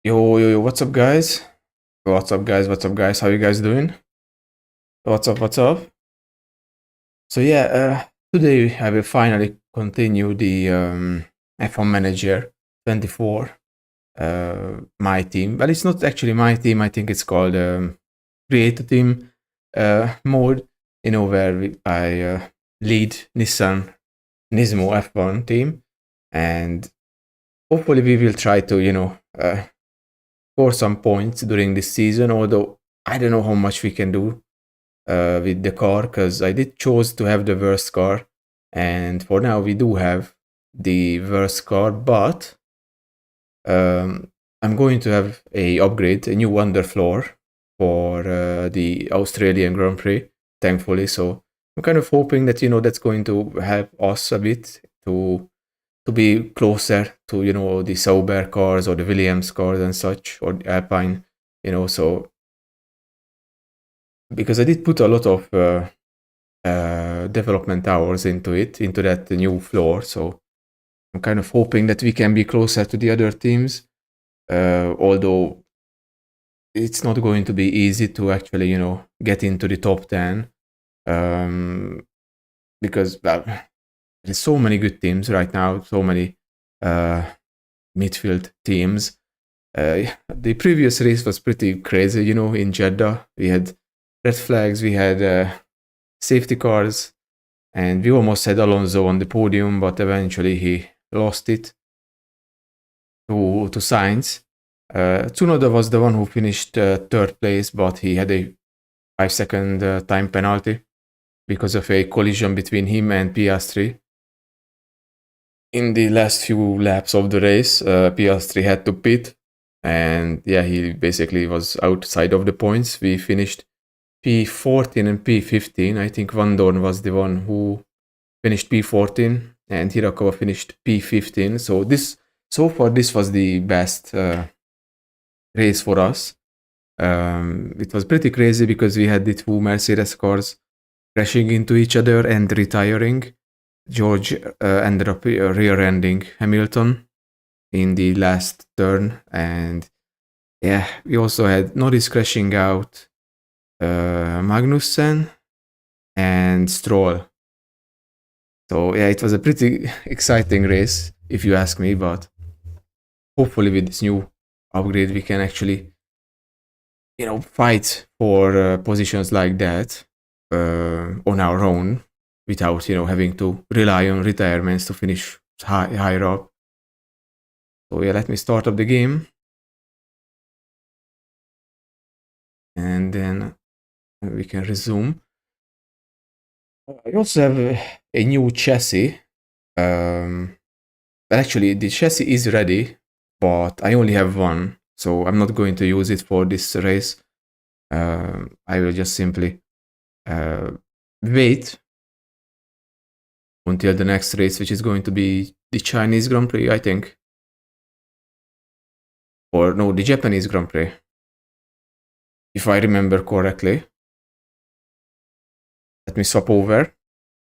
Yo, what's up, guys? What's up, guys? What's up, guys? How you guys doing? What's up? What's up? So yeah, today I will finally continue the F1 Manager 24. My team. Well, it's not actually my team. I think it's called Create a Team mode. Where I lead Nissan Nismo F1 team, and hopefully we will try to score some points during this season. Although I don't know how much we can do with the car, because I did choose to have the worst car, and for now we do have the worst car, but I'm going to have a upgrade, a new underfloor for the Australian Grand Prix, thankfully. So I'm kind of hoping that that's going to help us a bit to be closer to the Sauber cars or the Williams cars and such, or the Alpine. So because I did put a lot of development hours into that new floor, so I'm kind of hoping that we can be closer to the other teams, although it's not going to be easy to actually get into the top 10, because there's so many good teams right now, so many midfield teams. The previous race was pretty crazy, in Jeddah. We had red flags, we had safety cars, and we almost had Alonso on the podium, but eventually he lost it to Sainz. Tsunoda was the one who finished third place, but he had a 5-second time penalty because of a collision between him and Piastri. In the last few laps of the race, Piastri had to pit, and yeah, he basically was outside of the points. We finished P14 and P15. I think Van Dorn was the one who finished P14, and Hirakova finished P15. So far, this was the best race for us. It was pretty crazy because we had the two Mercedes cars crashing into each other and retiring. George ended up rear-ending Hamilton in the last turn, and yeah, we also had Norris crashing out Magnussen and Stroll. So yeah, it was a pretty exciting race, if you ask me, but hopefully with this new upgrade we can actually fight for positions like that on our own, without having to rely on retirements to finish higher up. So yeah, let me start up the game, and then we can resume. I also have a new chassis. Actually, the chassis is ready, but I only have one, so I'm not going to use it for this race. I will just simply wait until the next race, which is going to be the Chinese Grand Prix, I think. Or no, the Japanese Grand Prix, if I remember correctly. Let me swap over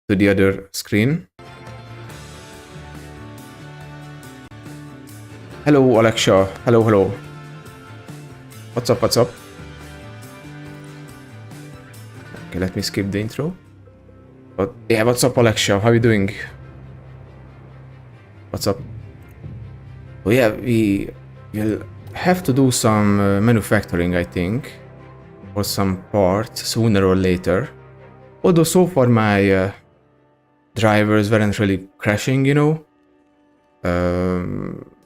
to the other screen. Hello, Alexa. Hello. What's up? Okay, let me skip the intro. But yeah, what's up, Alexa? How are you doing? What's up? Oh yeah, we will have to do some manufacturing, I think, for some parts sooner or later. Although so far my drivers weren't really crashing,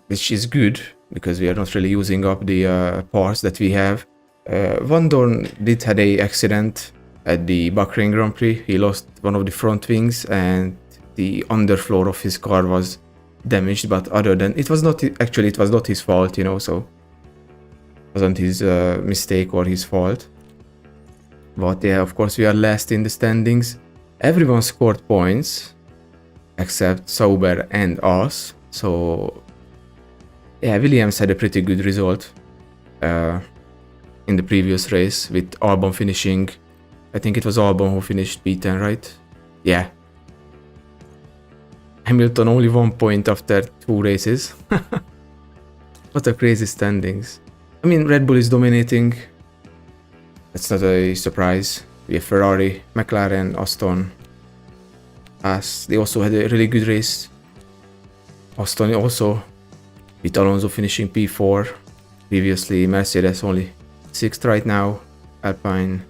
which is good because we are not really using up the parts that we have. Van Dorn did had a accident at the Bahrain Grand Prix. He lost one of the front wings, and the underfloor of his car was damaged, but other than it was not his fault, so it wasn't his mistake or his fault. But yeah, of course we are last in the standings. Everyone scored points except Sauber and us, so yeah, Williams had a pretty good result in the previous race, with Albon finishing. I think it was Albon who finished P10, right? Yeah. Hamilton only 1 point after 2 races. What a crazy standings. I mean, Red Bull is dominating. That's not a surprise. We have Ferrari, McLaren, Aston. As they also had a really good race. Aston also with Alonso finishing P4. Previously, Mercedes only 6th right now. Alpine.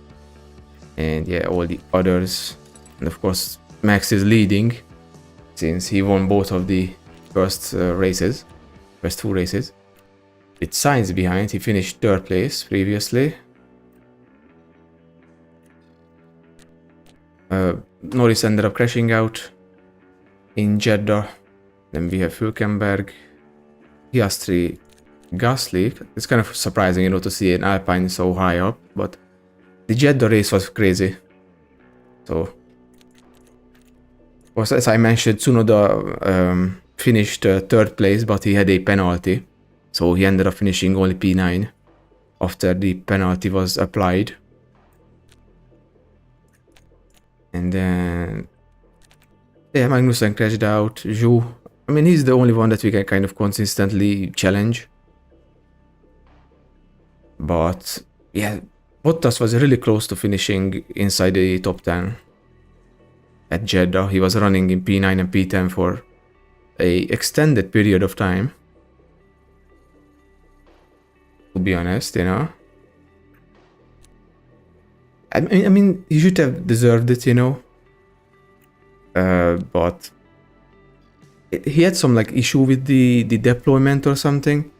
And yeah, all the others. And of course, Max is leading since he won both of the first two races. With Sainz behind, he finished 3rd place previously. Norris ended up crashing out in Jeddah. Then we have Hülkenberg, Piastri, Gasly. It's kind of surprising, you know, to see an Alpine so high up, but the Jeddah race was crazy. So, of course, as I mentioned, Tsunoda finished 3rd place, but he had a penalty. So he ended up finishing only P9 after the penalty was applied. And then, yeah, Magnussen crashed out. Zhou, I mean, he's the only one that we can kind of consistently challenge. But, yeah, Bottas was really close to finishing inside the top 10 at Jeddah. He was running in P9 and P10 for a extended period of time. To be honest, you know. I mean, he should have deserved it, you know. But he had some like issue with the deployment or something.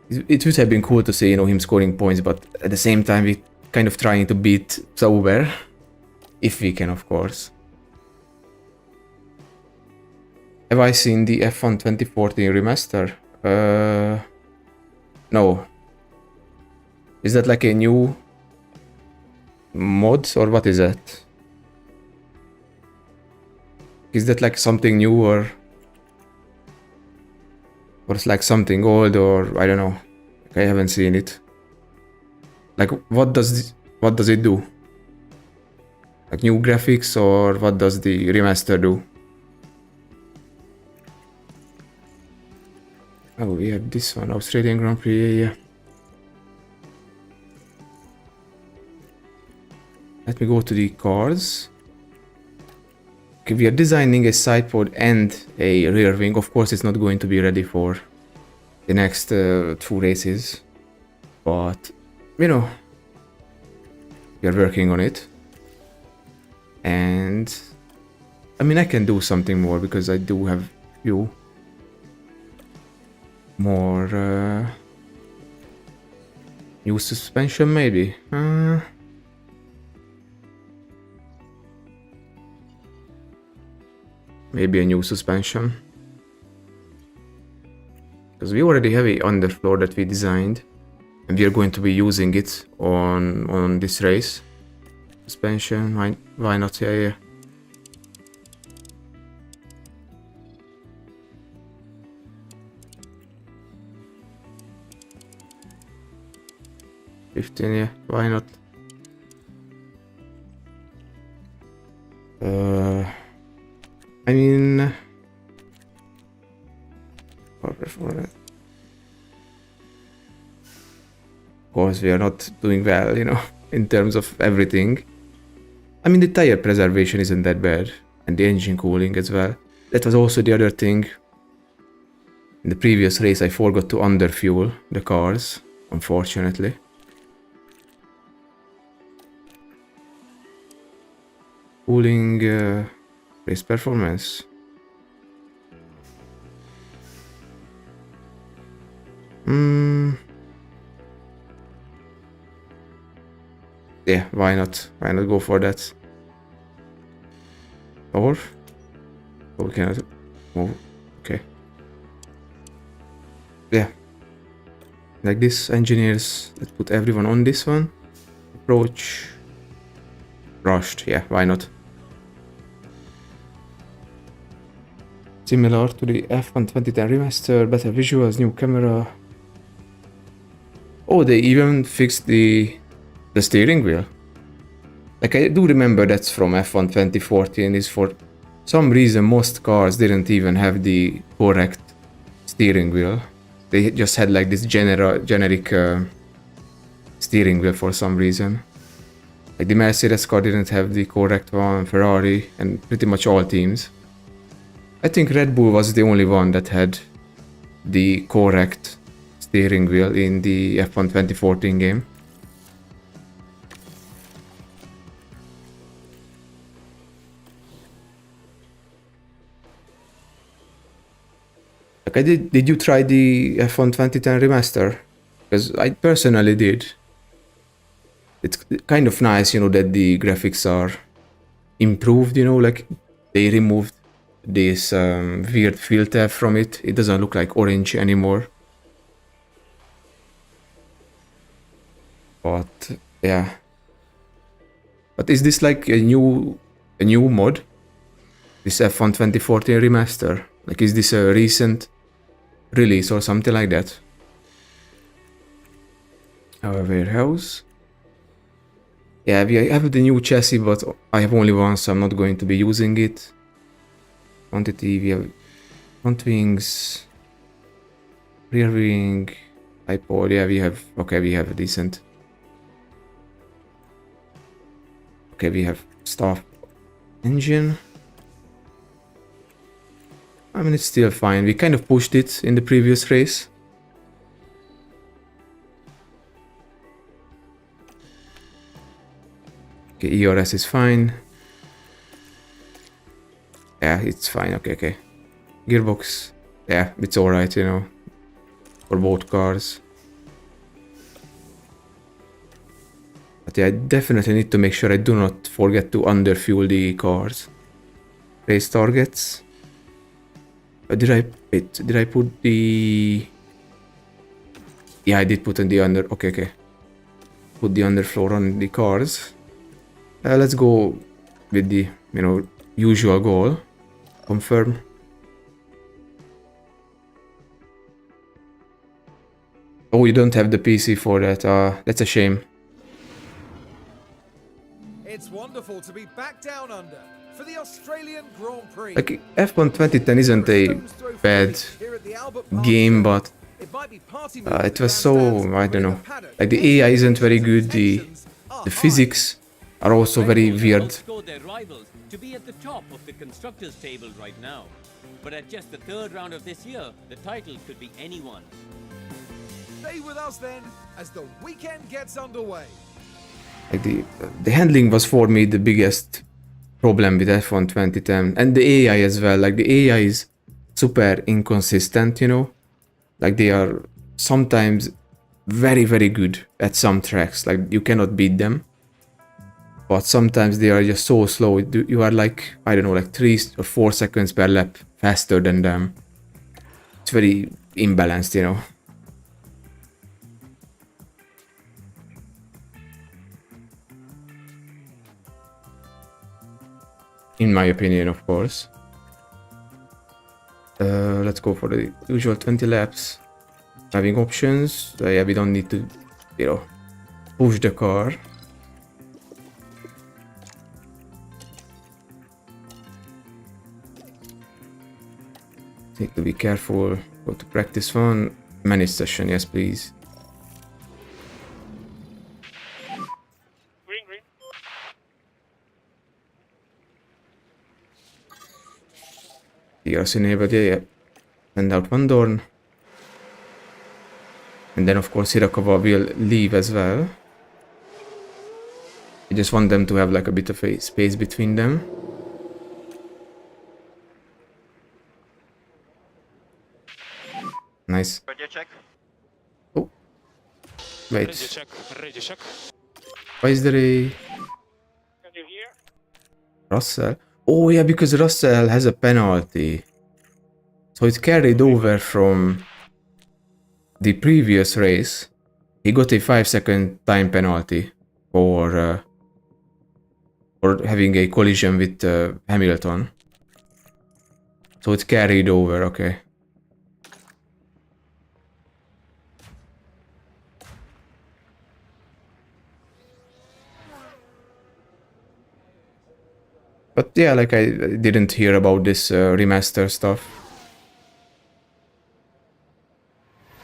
It would have been cool to see, you know, him scoring points, but at the same time, we kind of trying to beat Sauber, if we can, of course. Have I seen the F1 2014 remaster? No. Is that like a new mod or what is that? Is that like something new or it's like something old, or I don't know. I haven't seen it. Like what does it do? Like new graphics, or what does the remaster do? Oh, we have this one, Australian Grand Prix, yeah. Let me go to the cars. Okay, we are designing a side pod and a rear wing. Of course, it's not going to be ready for the next 2 races. But, you know, we are working on it. And, I mean, I can do something more because I do have few more new suspension, maybe. Maybe a new suspension. Because we already have a underfloor that we designed. And we are going to be using it on this race. Suspension, why not? Yeah. 15, yeah, why not? I mean, of course, we are not doing well, you know, in terms of everything. I mean, the tire preservation isn't that bad, and the engine cooling as well. That was also the other thing. In the previous race, I forgot to underfuel the cars, unfortunately. Cooling race performance. Yeah, why not? Why not go for that? Or we cannot move. Okay. Yeah. Like this, engineers. Let's put everyone on this one. Approach. Rushed. Yeah, why not? Similar to the F1 2010 remaster, better visuals, new camera. Oh, they even fixed the steering wheel. Like, I do remember that's from F1 2014, is for some reason most cars didn't even have the correct steering wheel. They just had like this generic steering wheel for some reason. Like the Mercedes car didn't have the correct one, Ferrari, and pretty much all teams. I think Red Bull was the only one that had the correct steering wheel in the F1 2014 game. Like did you try the F1 2010 remaster? Because I personally did. It's kind of nice, you know, that the graphics are improved, you know, like they removed this weird filter from it. It doesn't look like orange anymore. But yeah. But is this like a new mod? This F1 2014 remaster? Like is this a recent release or something like that? Our warehouse. Yeah, we have the new chassis, but I have only one, so I'm not going to be using it. Quantity, we have front wings, rear wing, iPod, yeah, we have a decent. Okay, we have staff engine. I mean, it's still fine. We kind of pushed it in the previous race. Okay, ERS is fine. Yeah, it's fine. Okay. Gearbox. Yeah, it's alright, you know, for both cars. But yeah, I definitely need to make sure I do not forget to underfuel the cars. Race targets. Did I put the... Yeah, I did put on the under... Okay. Put the underfloor on the cars. Let's go with the, you know, usual goal. Confirm. Oh, you don't have the PC for that. That's a shame. It's wonderful to be back down under for the Australian Grand Prix. Like F1 2010 isn't a bad game, but it was so, I don't know. Like the AI isn't very good. The physics are also very weird. To be at the top of the constructors table right now, but at just the third round of this year, the title could be anyone's. Stay with us then as the weekend gets underway. Like the handling was for me the biggest problem with F1 2010, and the AI as well. Like the AI is super inconsistent, you know. Like they are sometimes very good at some tracks. Like you cannot beat them. But sometimes they are just so slow. You are like, I don't know, like 3 or 4 seconds per lap faster than them. It's very imbalanced, you know. In my opinion, of course. Let's go for the usual 20 laps. Having options. Yeah, we don't need to, you know, push the car. Need to be careful. Go to practice one. Manage session, yes please. Green. Yes, enabled, yeah. Send out one door. And then of course Hirakawa will leave as well. I just want them to have like a bit of a space between them. Nice. Radio check. Oh. Wait. Radio check. Why is there a... Can you hear? Russell? Oh yeah, because Russell has a penalty. So it carried over from the previous race. He got a 5-second time penalty for having a collision with Hamilton. So it carried over, okay. But yeah, like I didn't hear about this remaster stuff.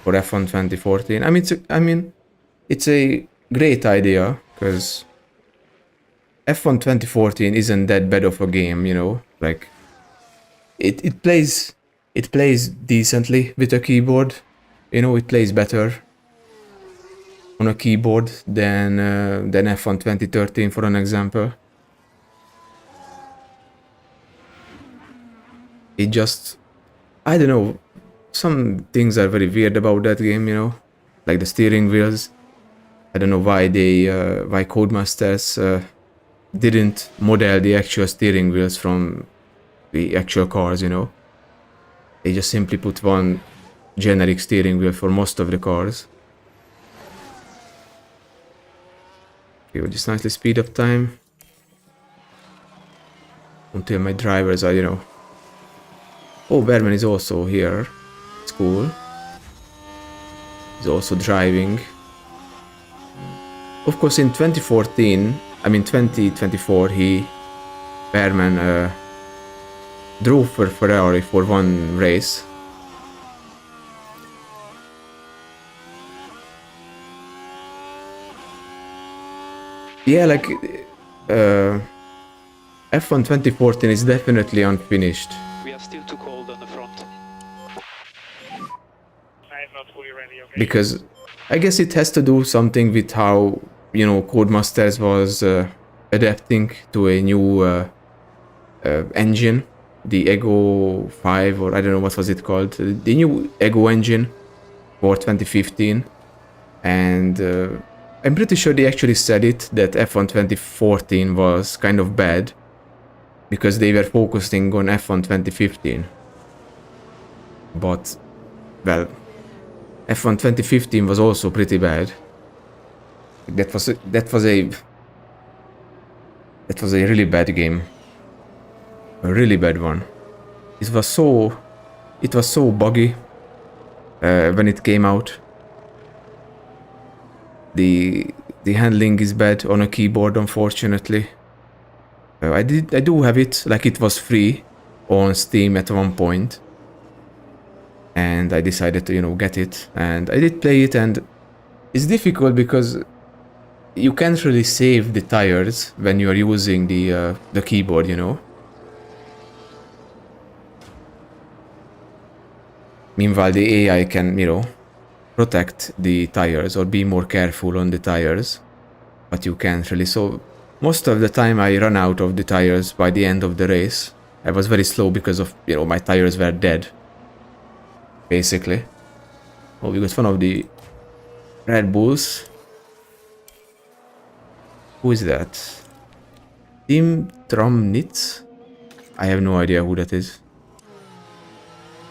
for F1 2014. I mean, it's a great idea because F1 2014 isn't that bad of a game, you know. Like it plays decently with a keyboard. You know, it plays better on a keyboard than F1 2013, for an example. It just, I don't know, some things are very weird about that game, you know, like the steering wheels. I don't know why why Codemasters didn't model the actual steering wheels from the actual cars, you know. They just simply put one generic steering wheel for most of the cars. Okay, we'll just nicely speed up time until my drivers are, you know. Oh, Berman is also here. It's cool. He's also driving. Of course, in 2014, I mean 2024, Berman drove for Ferrari for one race. Yeah, like F1 2014 is definitely unfinished. We are still too cold on the front. I am not fully ready, okay? Because I guess it has to do something with how, you know, Codemasters was adapting to a new engine, the Ego 5, or I don't know what was it called, the new Ego engine for 2015, and I'm pretty sure they actually said it, that F1 2014 was kind of bad because they were focusing on F1 2015. But, well, F1 2015 was also pretty bad. That was a really bad game. A really bad one. It was so buggy when it came out. The handling is bad on a keyboard, unfortunately. I do have it, like it was free on Steam at one point, and I decided to, you know, get it, and I did play it, and it's difficult because you can't really save the tires when you are using the keyboard, you know. Meanwhile, the AI can, you know, protect the tires or be more careful on the tires, but you can't really. So most of the time I run out of the tires by the end of the race. I was very slow because of, you know, my tires were dead, basically. Oh, we got one of the Red Bulls. Who is that? Tim Tromnitz? I have no idea who that is.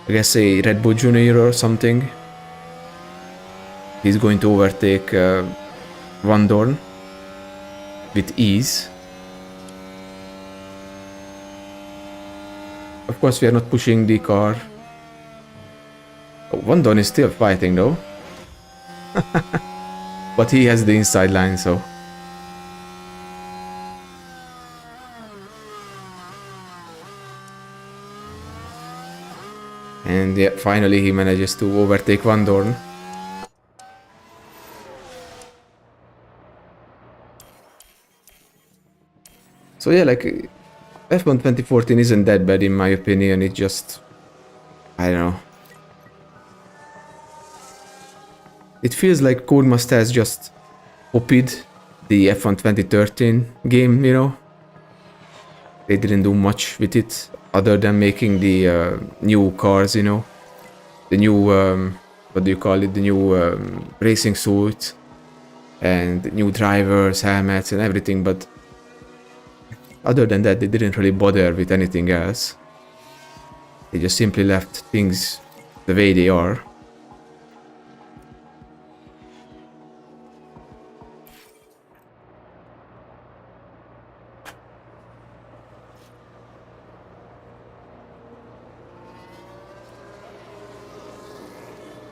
I guess a Red Bull Junior or something. He's going to overtake Van Dorn with ease. Of course, we are not pushing the car. Oh, Van Dorn is still fighting though. But he has the inside line, so. And yeah, finally he manages to overtake Van Dorn. So yeah, like F1 2014 isn't that bad in my opinion. It just, I don't know. It feels like Codemasters just copied the F1 2013 game, you know. They didn't do much with it other than making the new cars, you know. The new, what do you call it? The new racing suits and new drivers, helmets and everything, but other than that, they didn't really bother with anything else. They just simply left things the way they are.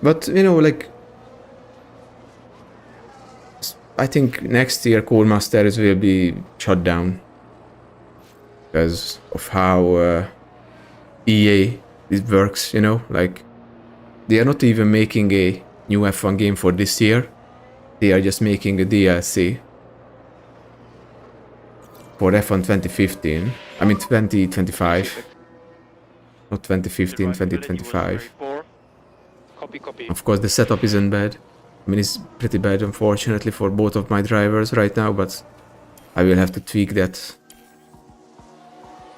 But, you know, like, I think next year Codemasters will be shut down because of how EA it works, you know, like they are not even making a new F1 game for this year. They are just making a DLC for F1 2015. I mean 2025. Not 2015, 2025. Copy. Of course, the setup isn't bad. I mean, it's pretty bad, unfortunately, for both of my drivers right now, but I will have to tweak that.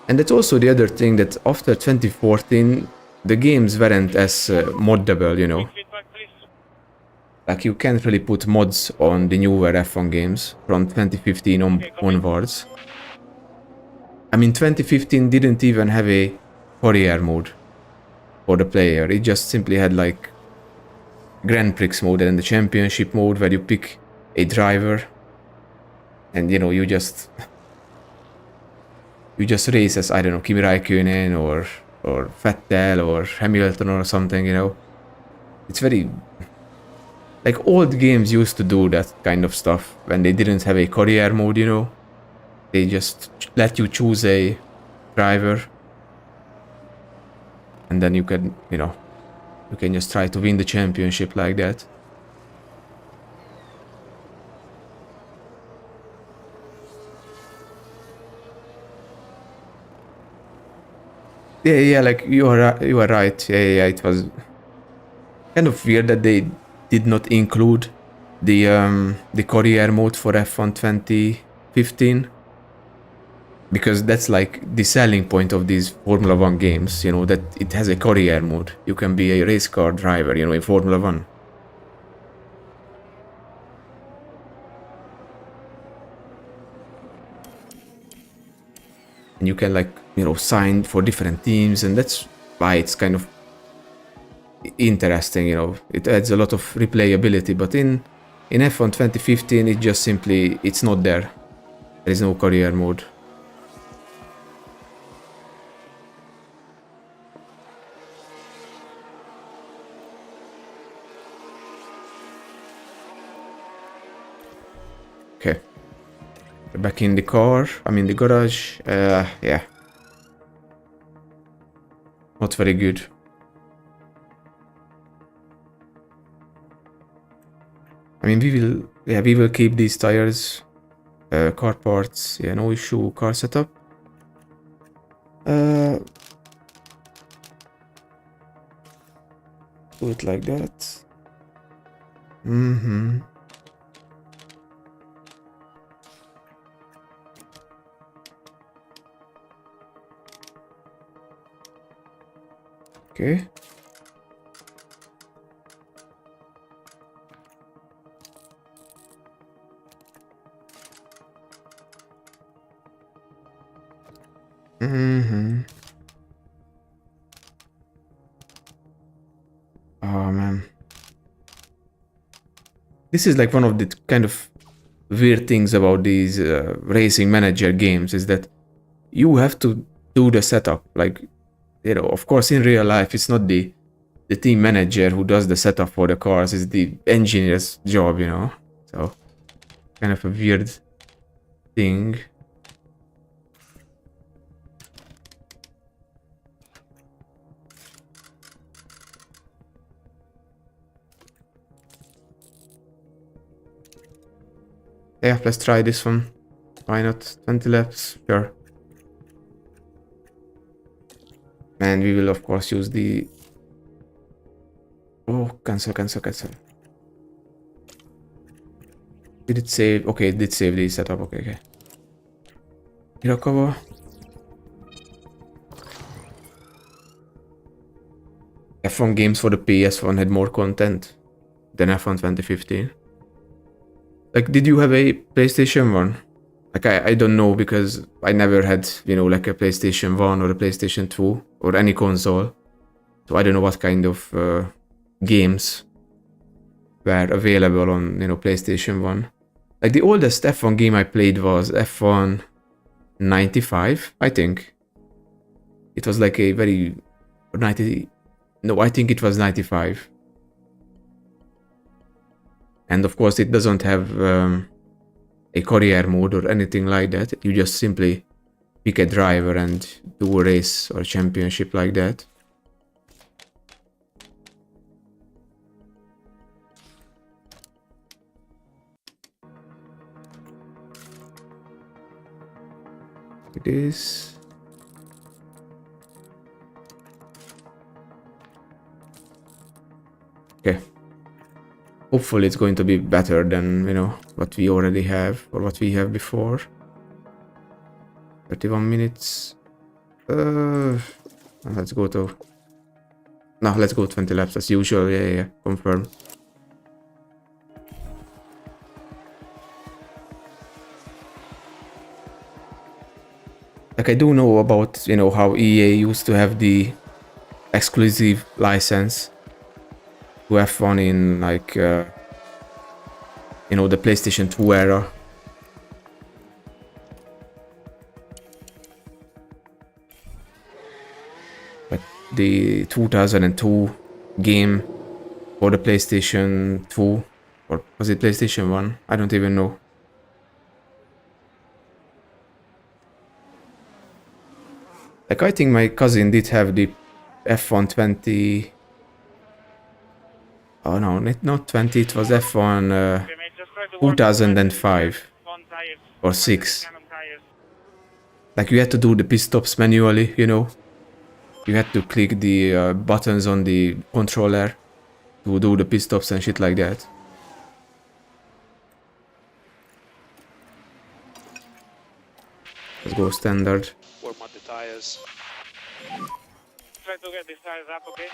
And that's also the other thing, that after 2014, the games weren't as moddable, you know. Like, you can't really put mods on the newer F1 games from 2015 onwards. I mean, 2015 didn't even have a career mode for the player. It just simply had like Grand Prix mode and the championship mode, where you pick a driver and, you know, you just race as, I don't know, Kimi Raikkonen or Vettel or Hamilton or something, you know. It's very, like, old games used to do that kind of stuff when they didn't have a career mode, you know. They just let you choose a driver and then you can, you know, you can just try to win the championship like that. Yeah, like you are right. Yeah, it was kind of weird that they did not include the career mode for F1 2015, because that's like the selling point of these Formula 1 games, you know, that it has a career mode. You can be a race car driver, you know, in Formula 1. And you can, like, you know, sign for different teams, and that's why it's kind of interesting, you know. It adds a lot of replayability, but in F1 2015 it just simply, it's not there. There is no career mode. Okay. We're back in the car. I'm in the garage. Yeah. Not very good. I mean, we will keep these tires. Car parts, yeah, no issue. Car setup. Do it like that. Okay. Oh man. This is like one of the kind of weird things about these racing manager games, is that you have to do the setup. Like, you know, of course in real life it's not the team manager who does the setup for the cars, it's the engineer's job, you know. So kind of a weird thing. Yeah, let's try this one. Why not? 20 laps, sure. And we will of course use the... Oh, cancel. Did it save? Okay, it did save the setup. Okay. Hero cover. F1 games for the PS1 had more content than F1 2015. Like, did you have a PlayStation 1? Like, I don't know, because I never had, you know, like a PlayStation 1 or a PlayStation 2 or any console. So I don't know what kind of games were available on, you know, PlayStation 1. Like, the oldest F1 game I played was F1 95, I think. It was like a very... 90... No, I think it was 95. And of course it doesn't have a career mode or anything like that. You just simply pick a driver and do a race or a championship like that. It is. Okay. Hopefully it's going to be better than, you know, what we already have or what we have before. 31 minutes. Let's go to... No, let's go 20 laps as usual. Yeah. Confirm. Like, I do know about, you know, how EA used to have the exclusive license to F1 in, like, you know, the PlayStation 2 era. Like the 2002 game for the PlayStation 2, or was it PlayStation 1? I don't even know. Like, I think my cousin did have the F120. Oh no, not 20, it was F1 2005 or 6. Like, you had to do the pit stops manually, you know. You had to click the buttons on the controller to do the pit stops and shit like that. Let's go standard. Warm up the tires. Try to get these tires up, okay?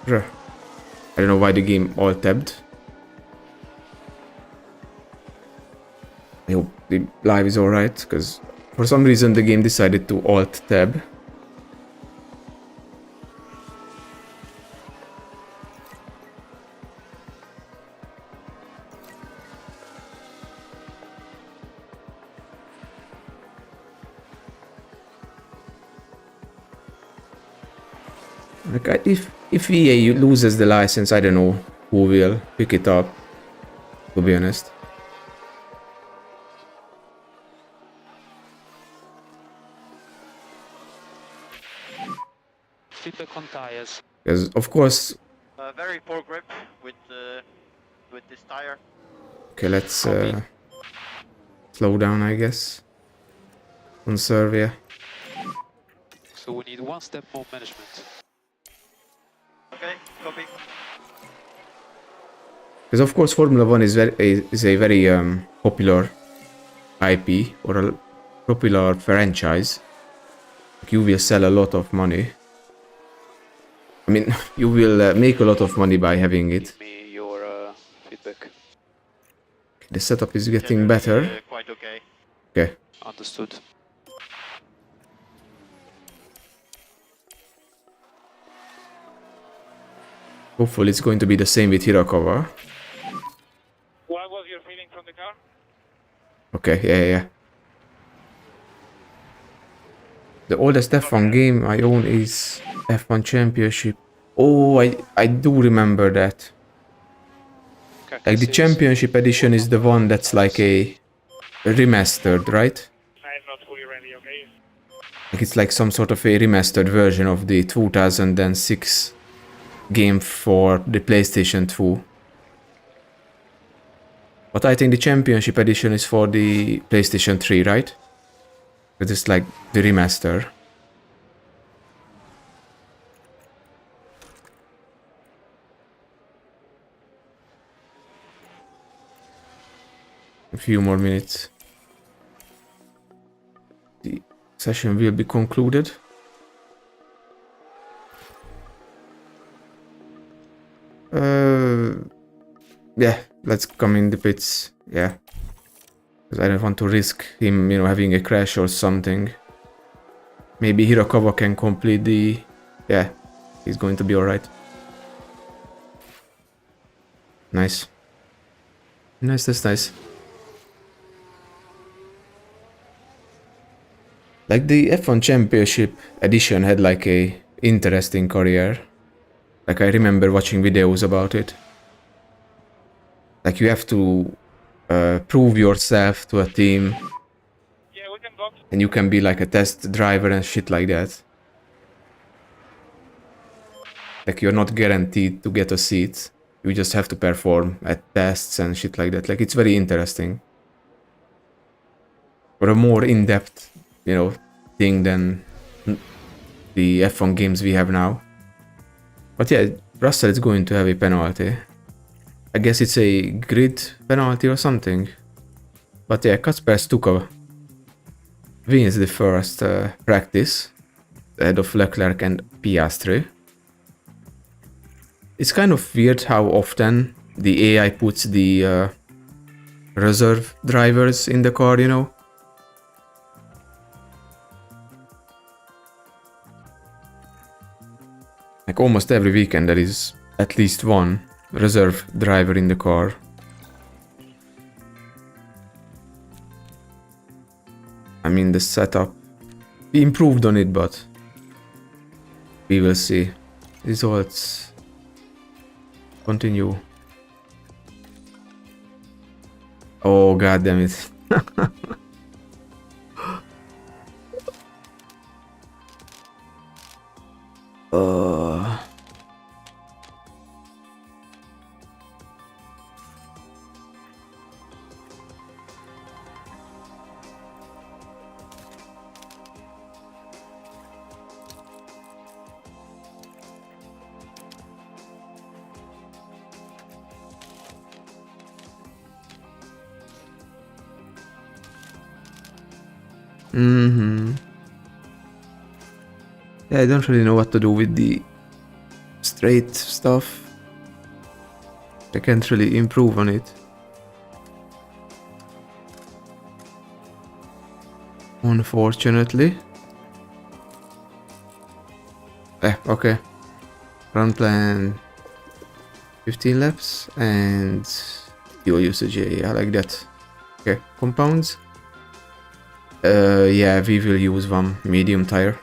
Bruh. I don't know why the game all tabbed. I hope the live is alright, because for some reason the game decided to alt tab. Like, if EA loses the license, I don't know who will pick it up, to be honest. Feedback on tires. Because, of course... Very poor grip with this tire. Okay, let's slow down, I guess. Conserve, yeah. So we need one step more management. Okay, copy. Because of course Formula 1 is a very popular IP or a popular franchise. Like, you will sell a lot of money. I mean, you will make a lot of money by having it. Give me your feedback. The setup is getting better. Quite okay. Okay. Understood. Hopefully it's going to be the same with Hirakawa. What was your feeling from the car? Okay, yeah. The oldest F1 game I own is F1 Championship. Oh, I do remember that. Like, the Championship edition is the one that's like a remastered, right? I'm not fully ready, okay? Like, it's like some sort of a remastered version of the 2006 game for the PlayStation 2. But I think the Championship edition is for the PlayStation 3, right? It is like the remaster. A few more minutes. The session will be concluded. Yeah, let's come in the pits. Yeah. Because I don't want to risk him, you know, having a crash or something. Maybe Hirakawa can complete the... Yeah, he's going to be alright. Nice. Nice, that's nice. Like, the F1 Championship edition had like a interesting career. Like, I remember watching videos about it. Like, you have to prove yourself to a team. Yeah, we can box. And you can be like a test driver and shit like that. Like you're not guaranteed to get a seat. You just have to perform at tests and shit like that. Like it's very interesting. Or a more in-depth, you know, thing than the F1 games we have now. But yeah, Russell is going to have a penalty. I guess it's a grid penalty or something. But yeah, Kacper Stuka wins the first practice ahead of Leclerc and Piastri. It's kind of weird how often the AI puts the reserve drivers in the car, you know? Like almost every weekend there is at least one reserve driver in the car. I mean, the setup, we improved on it, but we will see. Results continue. Oh, god damn it. Yeah, I don't really know what to do with the straight stuff. I can't really improve on it. Unfortunately. Okay. Run plan 15 laps and fuel usage, yeah, I like that. Okay, compounds. Yeah, we will use one medium tire.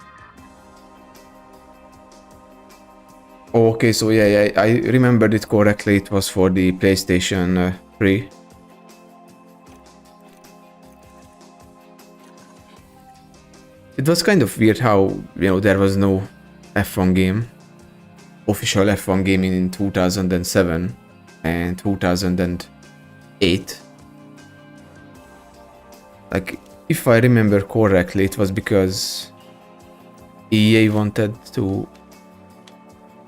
Okay, so yeah, I remembered it correctly. It was for the PlayStation 3. It was kind of weird how, you know, there was no F1 game, official F1 game in 2007 and 2008. Like, if I remember correctly, it was because EA wanted to,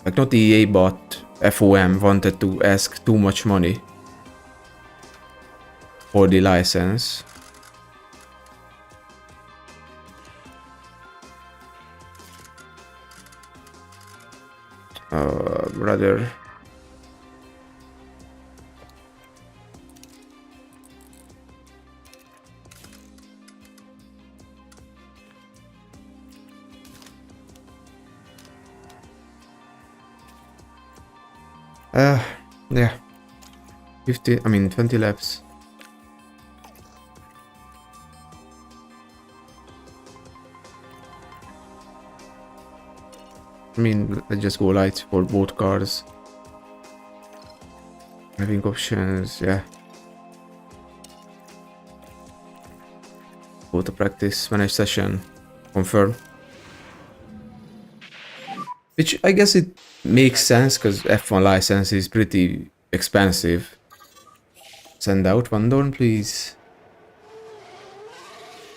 like not EA but FOM wanted to ask too much money for the license. Rather yeah, 20 laps. I mean, let's just go light for both cars. Driving options, yeah. Go to practice, manage session, confirm. Which I guess it makes sense because F1 license is pretty expensive. Send out one door, please.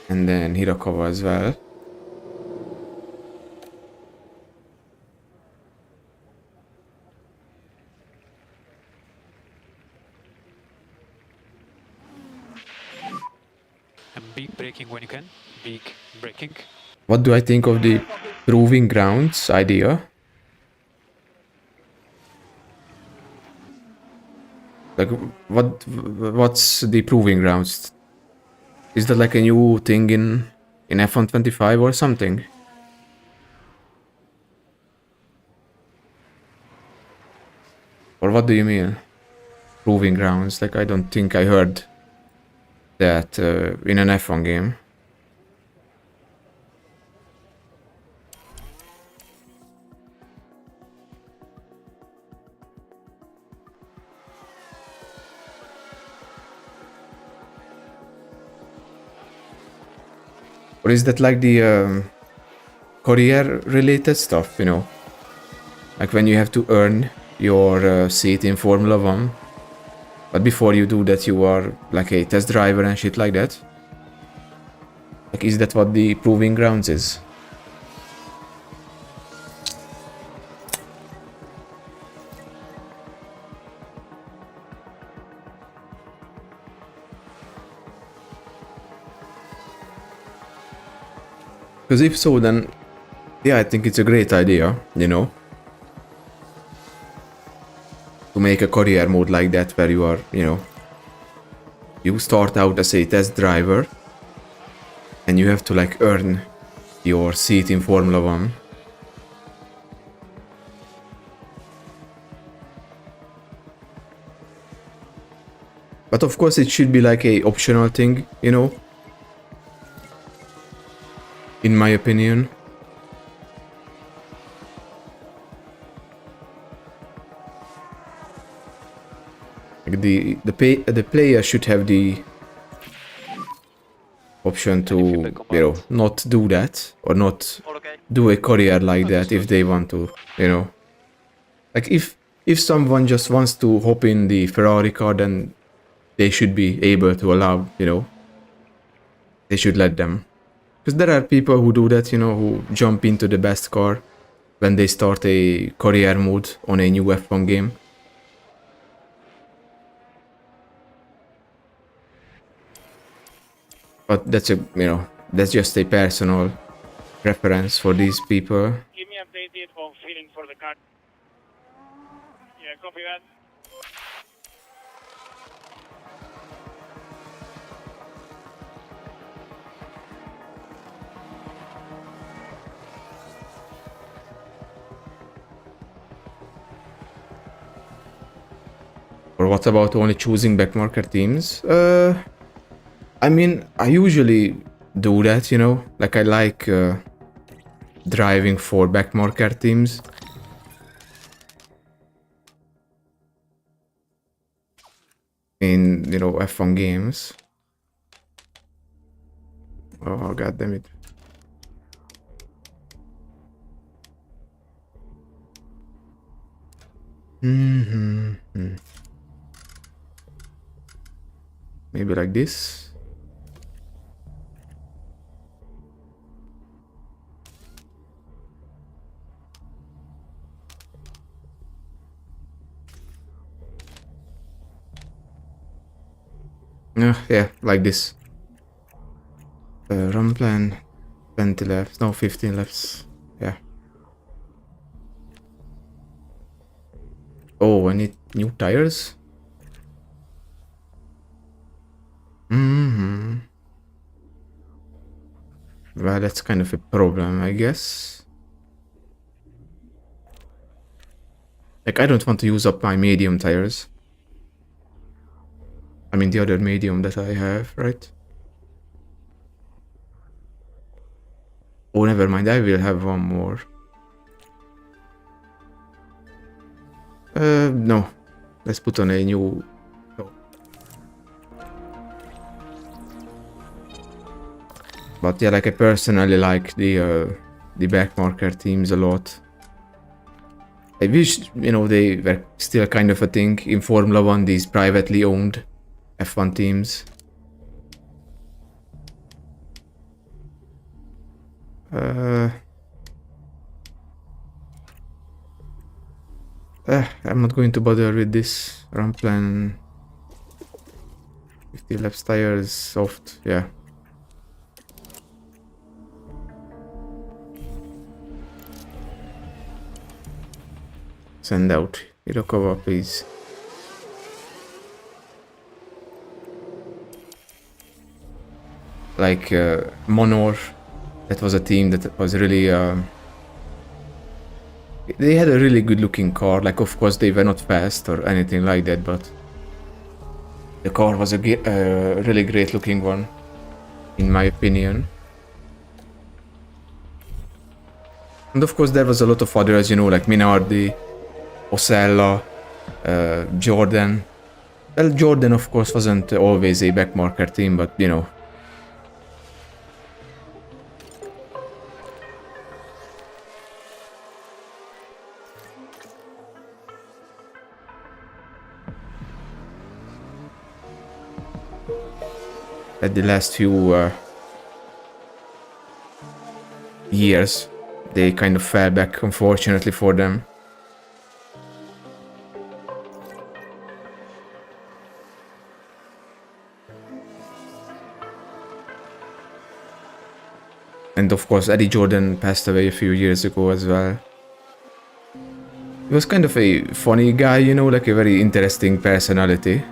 And then Hirakawa as well. And big braking when you can. Big braking. What do I think of the proving grounds idea? Like, what's the proving grounds? Is that like a new thing in F1 25 or something? Or what do you mean? Proving grounds? Like, I don't think I heard that in an F1 game. Or is that like the career related stuff, you know? Like when you have to earn your seat in Formula 1. But before you do that, you are like a test driver and shit like that. Like, is that what the proving grounds is? Because if so, then yeah, I think it's a great idea, you know, to make a career mode like that where you are, you know, you start out as a test driver and you have to like earn your seat in Formula 1. But of course it should be like a optional thing, you know, in my opinion. Like the player should have the option to, you know, not do that or not All okay. do a career like that if they want to, you know. Like if someone just wants to hop in the Ferrari car, then they should be able to allow, you know, they should let them. Because there are people who do that, you know, who jump into the best car when they start a career mode on a new F1 game. But that's a, you know, that's just a personal preference for these people. Keep me updated on feeling for the car. Yeah, copy that. Or what about only choosing backmarker teams? I mean, I usually do that, you know, like I like driving for backmarker teams. In, you know, F1 games. Oh, god damn it. Maybe like this. Yeah, like this. Run plan, 20 laps, no, 15 laps. Yeah. Oh, I need new tires. Well, that's kind of a problem, I guess. Like, I don't want to use up my medium tires. I mean, the other medium that I have, right? Oh, never mind, I will have one more. No. Let's put on a new... No. But yeah, like I personally like the backmarker teams a lot. I wish, you know, they were still kind of a thing in Formula 1, these privately owned F1 teams. I'm not going to bother with this. Run plan. 50 laps tires, soft, yeah. Send out Hirokova, please. Like Monor, that was a team that was really... they had a really good looking car. Like, of course, they were not fast or anything like that, but the car was a really great looking one, in my opinion. And of course, there was a lot of others, you know, like Minardi, Osella, Jordan. Well, Jordan, of course, wasn't always a backmarker team, but, you know. at the last few years. They kind of fell back, unfortunately for them. And of course, Eddie Jordan passed away a few years ago as well. He was kind of a funny guy, you know, like a very interesting personality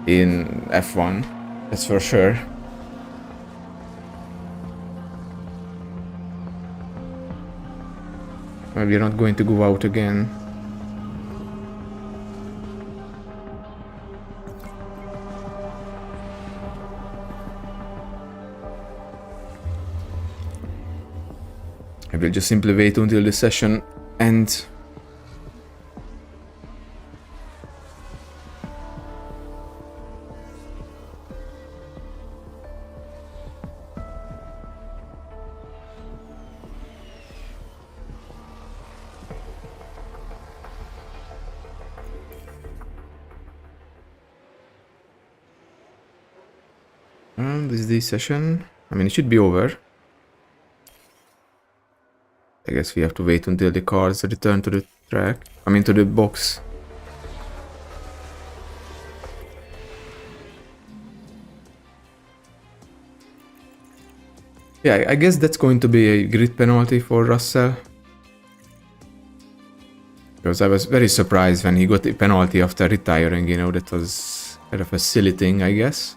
in F1, that's for sure. Well, we're not going to go out again. I will just simply wait until the session ends. This is the session. I mean, it should be over. I guess we have to wait until the cars return to the track. I mean, to the box. Yeah, I guess that's going to be a grid penalty for Russell. Because I was very surprised when he got the penalty after retiring, you know, that was kind of a silly thing, I guess.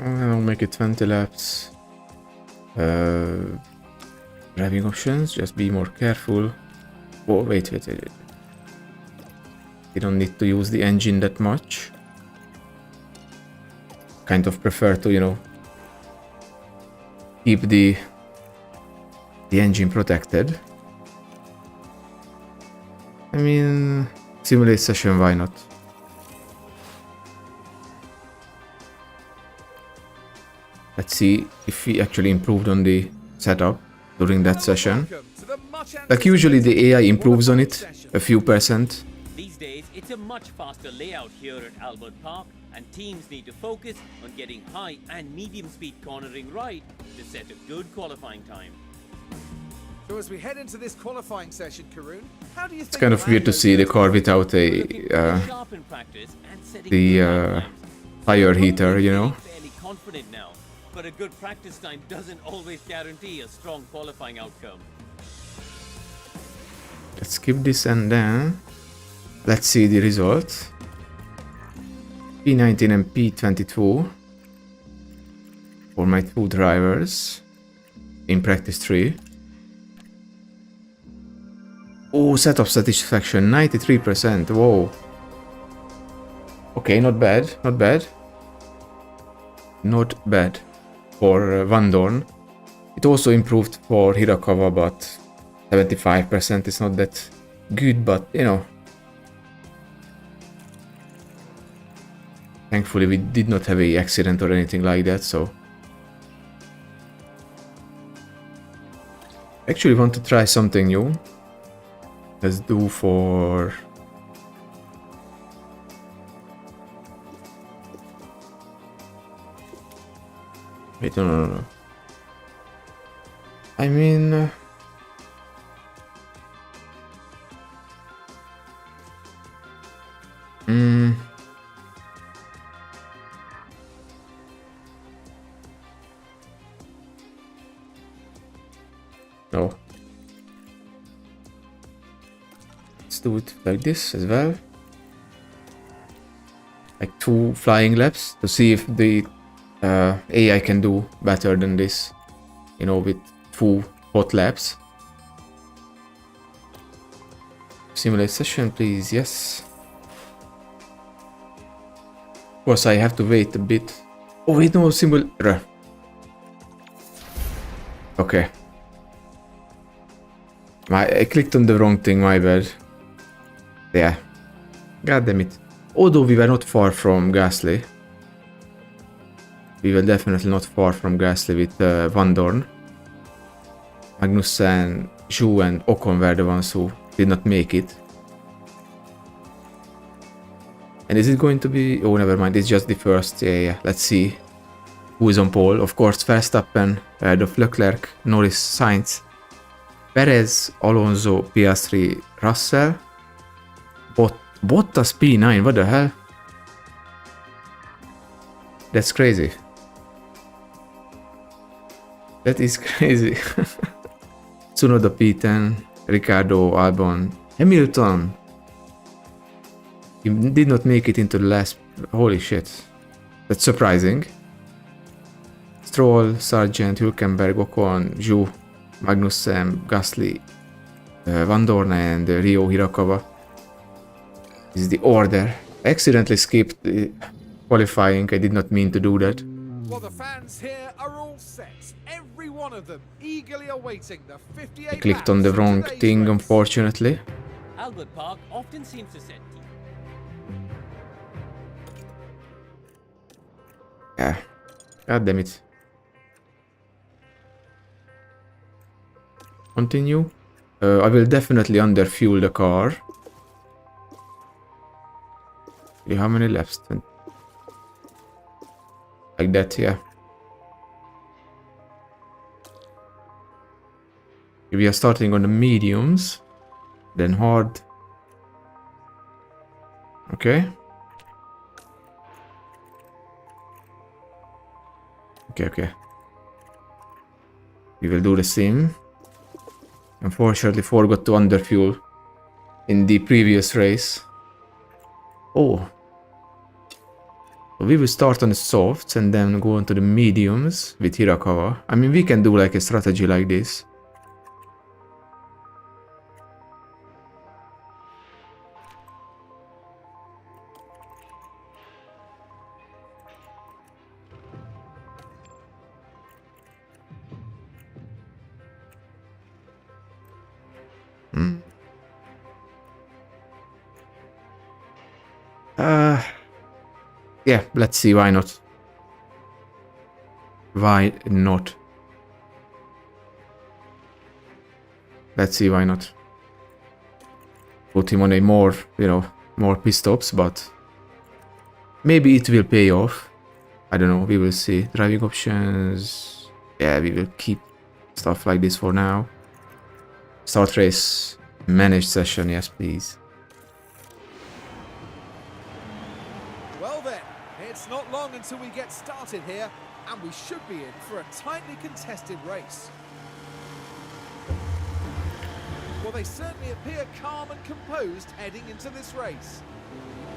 I'll make it 20 laps. Driving options, just be more careful. Oh, wait. You don't need to use the engine that much. Kind of prefer to, you know, keep the engine protected. I mean, simulate session, why not? Let's see if we actually improved on the setup during that session. Like usually the AI improves on it a few %. These days, it's a much faster layout here at Albert Park, and teams need to focus on getting high and medium speed cornering right to set a good qualifying time. So as we head into this qualifying session, Karun, how do you think It's kind of weird to see the car without a Sharp in practice and setting the good times. tire heater, you know. Fairly confident now, but a good practice time doesn't always guarantee a strong qualifying outcome. Let's skip this and then let's see the result. P19 and P22 for my two drivers in practice 3. Oh, setup satisfaction 93%. Whoa. Okay, not bad, not bad. Not bad for Van Dorn. It also improved for Hirakawa, but 75% is not that good, but you know. Thankfully we did not have a accident or anything like that, so. Actually want to try something new. Let's do for... Wait, no. I mean... No. Let's do it like this as well. Like 2 flying laps to see if the AI can do better than this. You know, with 2 hot laps. Simulate session, please. Yes. Of course, I have to wait a bit. Oh wait, no, Okay. I clicked on the wrong thing, my bad. Yeah. God damn it. Although we were not far from Gasly. We were definitely not far from Gasly with Van Dorn. Magnussen, Zhou and Ocon were the ones who did not make it. And is it going to be... Oh, never mind, it's just the first. Yeah. Let's see who is on pole. Of course, Verstappen, Leclerc, Norris, Sainz, Perez, Alonso, Piastri, Russell, Bottas P9, what the hell? That's crazy. That is crazy. Tsunoda P10, Ricciardo, Albon, Hamilton. He did not make it into the last... Holy shit. That's surprising. Stroll, Sargent, Hülkenberg, Ocon, Zhou, Magnussen, Gasly, Van Dorn and Rio Hirakawa. This is the order. I accidentally skipped qualifying. I did not mean to do that. Well, the fans here are all set. Every one of them eagerly awaiting the 58 I clicked on the laps of wrong today's thing, race. unfortunately. Albert Park often seems to set Yeah. God damn it. Continue. I will definitely underfuel the car. How many laps? Like that, yeah. We are starting on the mediums, then hard. Okay. Okay. We will do the same. Unfortunately, forgot to underfuel in the previous race. Oh. So we will start on the softs and then go into the mediums with Hirakawa. I mean, we can do like a strategy like this. Yeah, let's see, why not? Why not? Let's see, why not? Put him on a more, more pit stops, but maybe it will pay off. I don't know, we will see. Driving options. Yeah, we will keep stuff like this for now. Start race. Managed session, yes, please. Well then, it's not long until we get started here, and we should be in for a tightly contested race. Well, they certainly appear calm and composed heading into this race.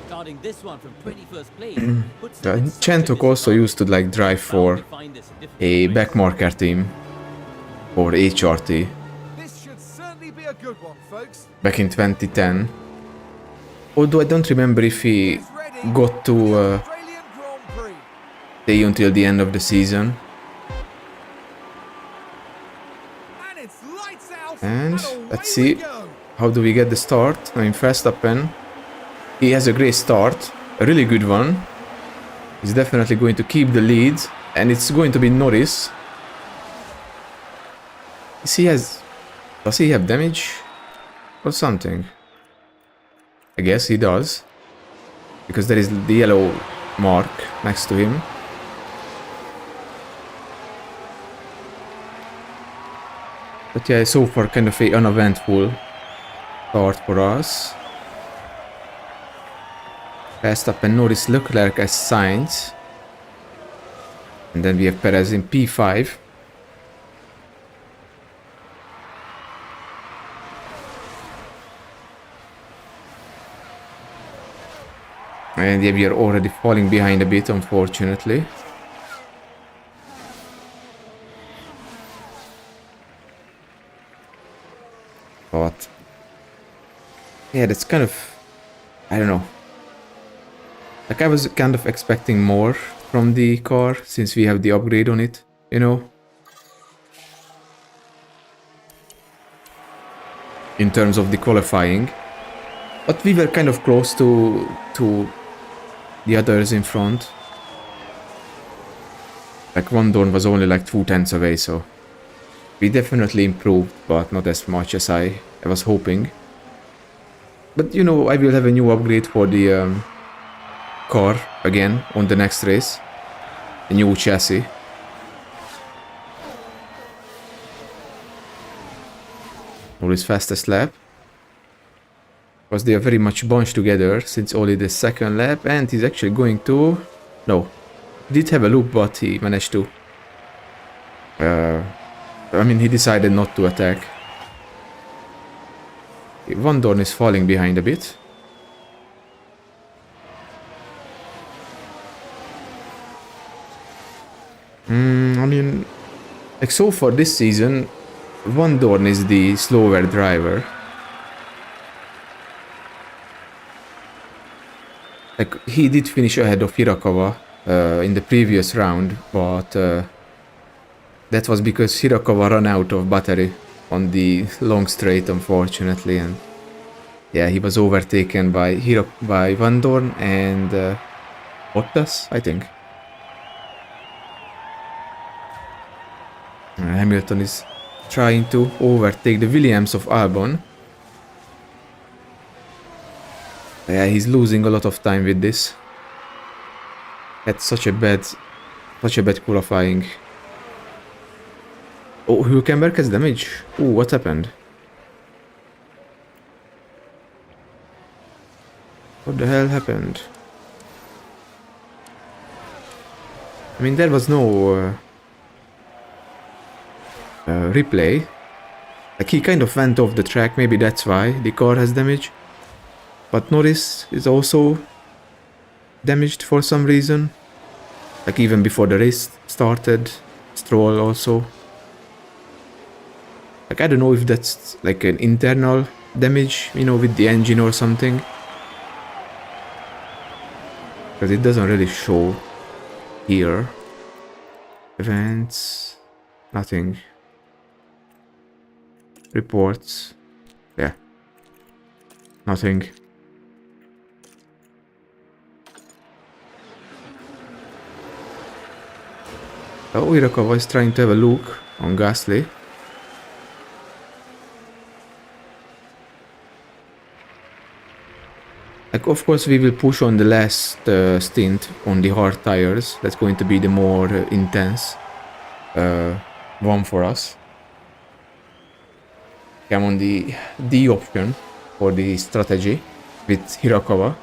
starting this one from 21st place. puts them in such a Chantok also disadvantage. used to like drive for Bound to find this difficult a race. backmarker team for HRT This should certainly be a good one, folks. back in 2010. Although I don't remember if he Who's ready got to for the Australian Grand Prix? stay until the end of the season. And it's lights out. And away let's see. we go. How do we get the start? I mean, Verstappen, he has a great start, a really good one. He's definitely going to keep the lead, and it's going to be Norris. Does he have damage or something? I guess he does, because there is the yellow mark next to him. But yeah, so far kind of a uneventful start for us. Verstappen, Norris, Leclerc as Sainz. And then we have Perez in P5. And yeah, we are already falling behind a bit, unfortunately. But yeah, that's kind of, I don't know. Like, I was kind of expecting more from the car since we have the upgrade on it, you know? In terms of the qualifying. But we were kind of close to the others in front. Like Van Dorn was only like 2 tenths away, so we definitely improved, but not as much as I was hoping. But you know, I will have a new upgrade for the car again on the next race. A new chassis. Norris fastest lap. Because they are very much bunched together since only the second lap, and he's actually going to... No. He did have a loop, but he managed to... I mean, he decided not to attack. Van Dorn is falling behind a bit. I mean, like so far this season, Van Dorn is the slower driver. Like, he did finish ahead of Hirakawa in the previous round, but that was because Hirakawa ran out of battery on the long straight, unfortunately, and yeah, he was overtaken by Van Dorn and Bottas, I think. Hamilton is trying to overtake the Williams of Albon. Yeah, he's losing a lot of time with this. Had such a bad qualifying. Oh, Hülkenberg has damage. Oh, what happened? What the hell happened? I mean, there was no replay. Like, he kind of went off the track, maybe that's why the car has damage. But Norris is also damaged for some reason. Like, even before the race started. Stroll also. Like, I don't know if that's like an internal damage, you know, with the engine or something. Because it doesn't really show here. Events. Nothing. Reports. Yeah. Nothing. Oh, Hirakawa is trying to have a look on Gasly. Like, of course, we will push on the last stint on the hard tires. That's going to be the more intense one for us. I'm on the D option for the strategy with Hirakawa.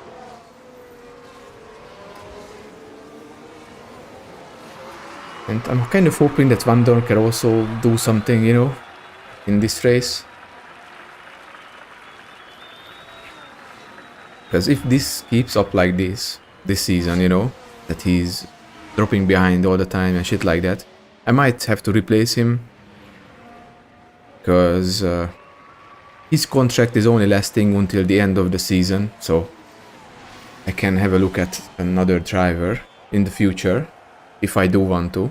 And I'm kind of hoping that Van Dorn can also do something, you know, in this race. Because if this keeps up like this season, you know, that he's dropping behind all the time and shit like that, I might have to replace him. Because his contract is only lasting until the end of the season, so I can have a look at another driver in the future, if I do want to.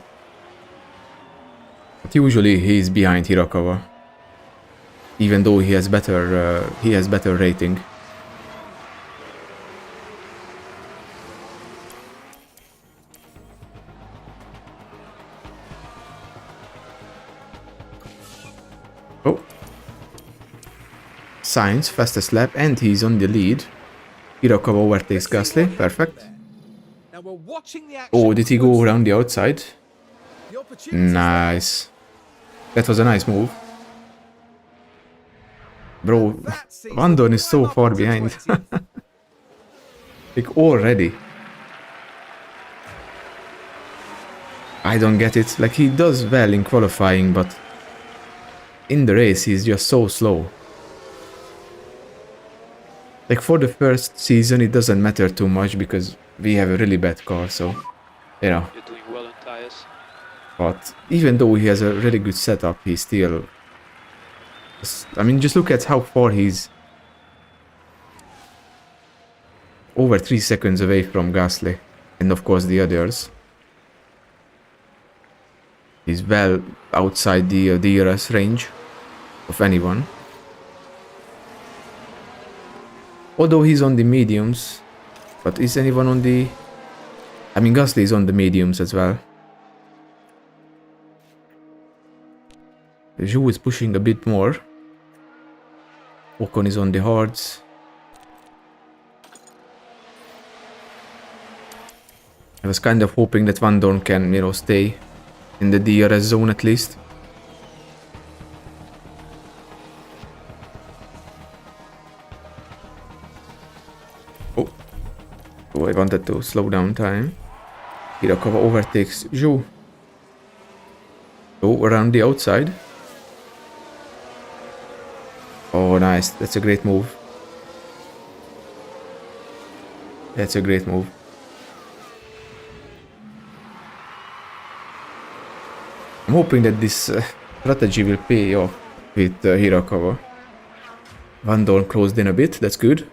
But usually he's behind Hirakawa, even though he has better rating. Oh, Sainz, fastest lap, and he's on the lead. Hirakawa overtakes Gasly, perfect. Now we're watching the action. Oh, did he go around the outside? The opportunities Nice. That was a nice move. Bro, that sees Van Dorn them is so well up far into behind. 20th. Like, already. I don't get it. Like, he does well in qualifying, but in the race he's just so slow. Like, for the first season it doesn't matter too much because we have a really bad car, so, you know. You're doing well on tires. But even though he has a really good setup, he's still... I mean, just look at how far he's... Over 3 seconds away from Gasly. And of course the others. He's well outside the DRS range of anyone. Although he's on the mediums. But is anyone on the I mean, Gasly is on the mediums as well. Zhou is pushing a bit more. Ocon is on the hards. I was kind of hoping that Van Dorn can, you know, stay in the DRS zone at least. Oh, I wanted to slow down time. Hirakawa overtakes Zhou. Oh, around the outside. Oh, nice. That's a great move. That's a great move. I'm hoping that this strategy will pay off with Hirakawa. Van Dorn closed in a bit. That's good.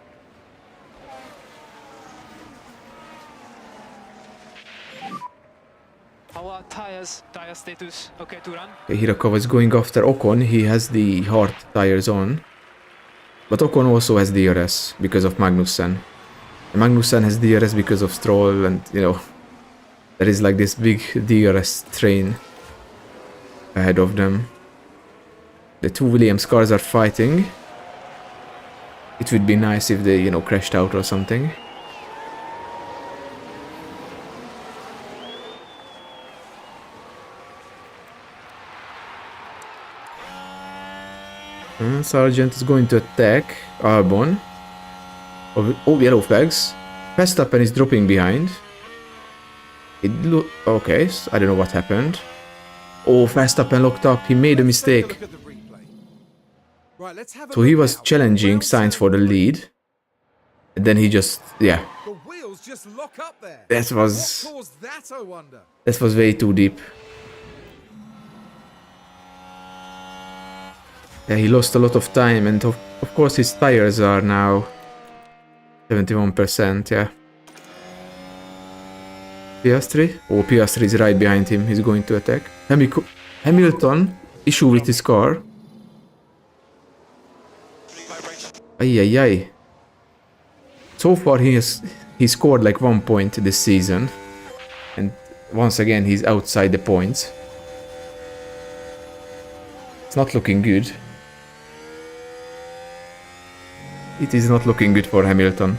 Our tires, tire status, okay to run. Okay, Hirakawa is going after Ocon. He has the hard tires on. But Ocon also has DRS because of Magnussen. And Magnussen has DRS because of Stroll, and you know, there is like this big DRS train ahead of them. The two Williams cars are fighting. It would be nice if they, you know, crashed out or something. Sargent is going to attack Albon. Oh, yellow flags. Verstappen is dropping behind. Okay, so I don't know what happened. Oh, Verstappen locked up. He made a mistake. Right, let's have a So he look was now. challenging Well Sainz for the said. lead. And then he just, yeah, The wheels just lock up there. that was What caused that, I wonder? way too deep. Yeah, he lost a lot of time, and of course his tires are now 71%, yeah. Piastri? Oh, Piastri is right behind him. He's going to attack. Hamilton, issue with his car. Ay, ay, ay. So far he scored like 1 point this season. And once again he's outside the points. It's not looking good. It is not looking good for Hamilton.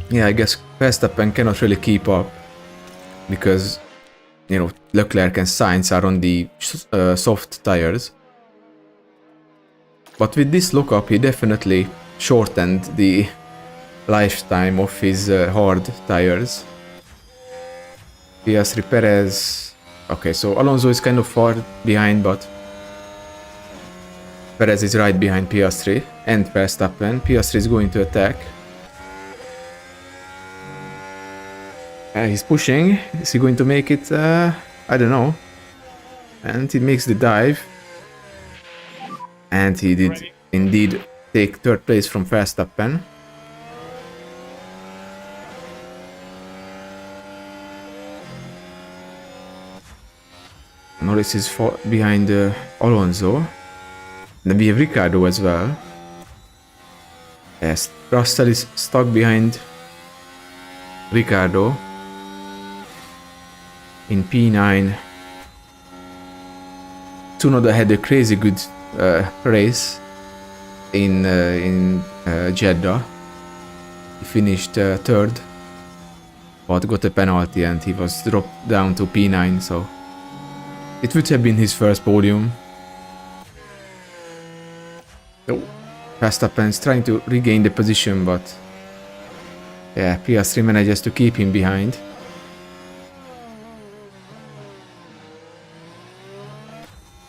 Yeah, I guess Verstappen cannot really keep up because, you know, Leclerc and Sainz are on the soft tires. But with this lookup, he definitely shortened the lifetime of his hard tires. Piastri, Perez. Okay, so Alonso is kind of far behind, but Perez is right behind Piastri and Verstappen. Piastri is going to attack. He's pushing. Is he going to make it? I don't know. And he makes the dive. And he did indeed take third place from Verstappen. Norris is behind Alonso. Then we have Ricciardo as well. Yes, Russell is stuck behind Ricciardo in P9. Tsunoda had a crazy good race in Jeddah. He finished third, but got a penalty and he was dropped down to P9, so it would have been his first podium. Oh, Verstappen is trying to regain the position, but yeah, Piastri manages to keep him behind.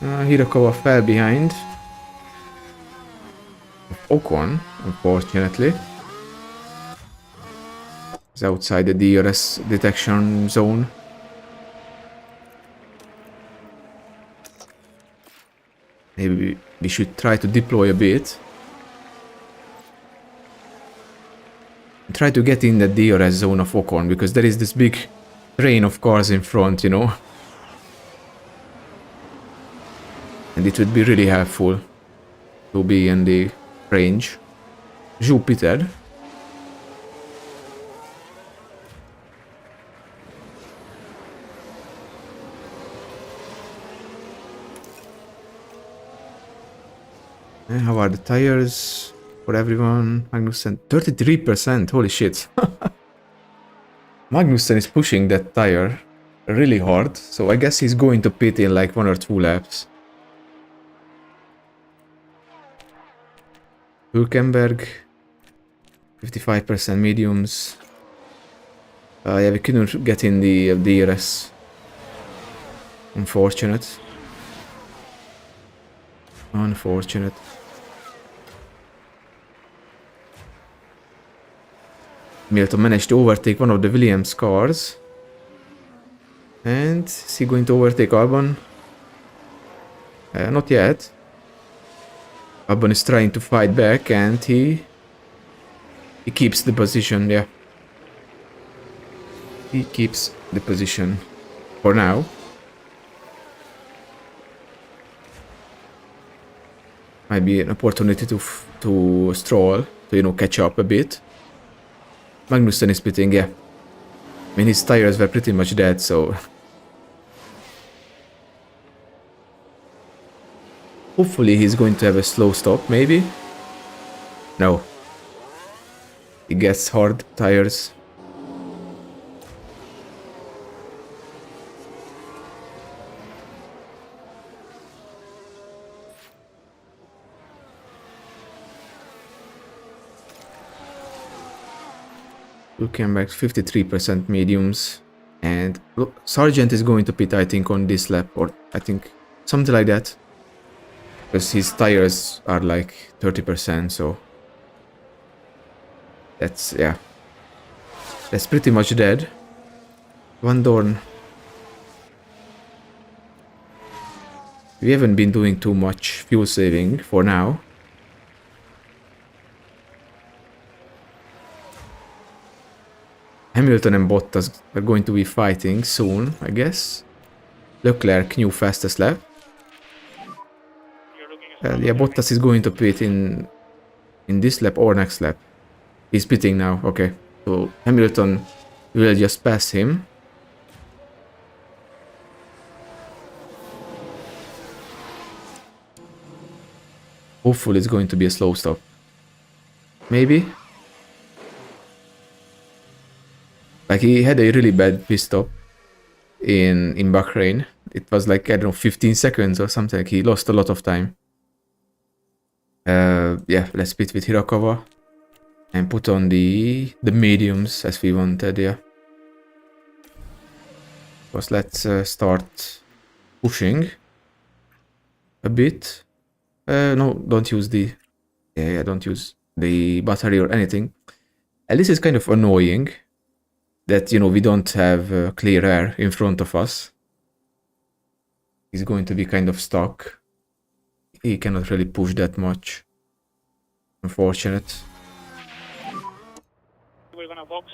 Hirakawa fell behind Ocon, unfortunately. He's outside the DRS detection zone. Maybe we should try to deploy a bit. Try to get in the DRS zone of Ocon, because there is this big train of cars in front, you know. And it would be really helpful to be in the range. Jupiter. And how are the tires for everyone? Magnussen, 33%. Holy shit. Magnussen is pushing that tire really hard, so I guess he's going to pit in like 1 or 2 laps. Hülkenberg, 55% mediums. Yeah, we couldn't get in the DRS. Unfortunate. Unfortunate. Milton managed to overtake one of the Williams cars. And is he going to overtake Albon? Not yet. Albon is trying to fight back and he keeps the position, yeah. He keeps the position for now. Might be an opportunity to Stroll, to, you know, catch up a bit. Magnussen is pitting, yeah. I mean, his tires were pretty much dead, so... Hopefully he's going to have a slow stop, maybe? No. He gets hard tires. Looking back, 53% mediums. And look, Sargent is going to pit, I think, on this lap, or I think something like that. Because his tires are like 30%, so... That's, yeah. That's pretty much dead. Van Dorn. We haven't been doing too much fuel saving for now. Hamilton and Bottas are going to be fighting soon, I guess. Leclerc, new fastest lap. Yeah, Bottas is going to pit in this lap or next lap. He's pitting now, okay. So Hamilton will just pass him. Hopefully it's going to be a slow stop. Maybe. Like, he had a really bad pit stop in Bahrain. It was like, I don't know, 15 seconds or something. Like, he lost a lot of time. Yeah, let's pit with Hirakawa. And put on the mediums as we wanted, yeah. Because let's start pushing a bit. No, don't use the... Yeah, don't use the battery or anything. And this is kind of annoying. That, you know, we don't have clear air in front of us. He's going to be kind of stuck. He cannot really push that much. Unfortunate. We're gonna box.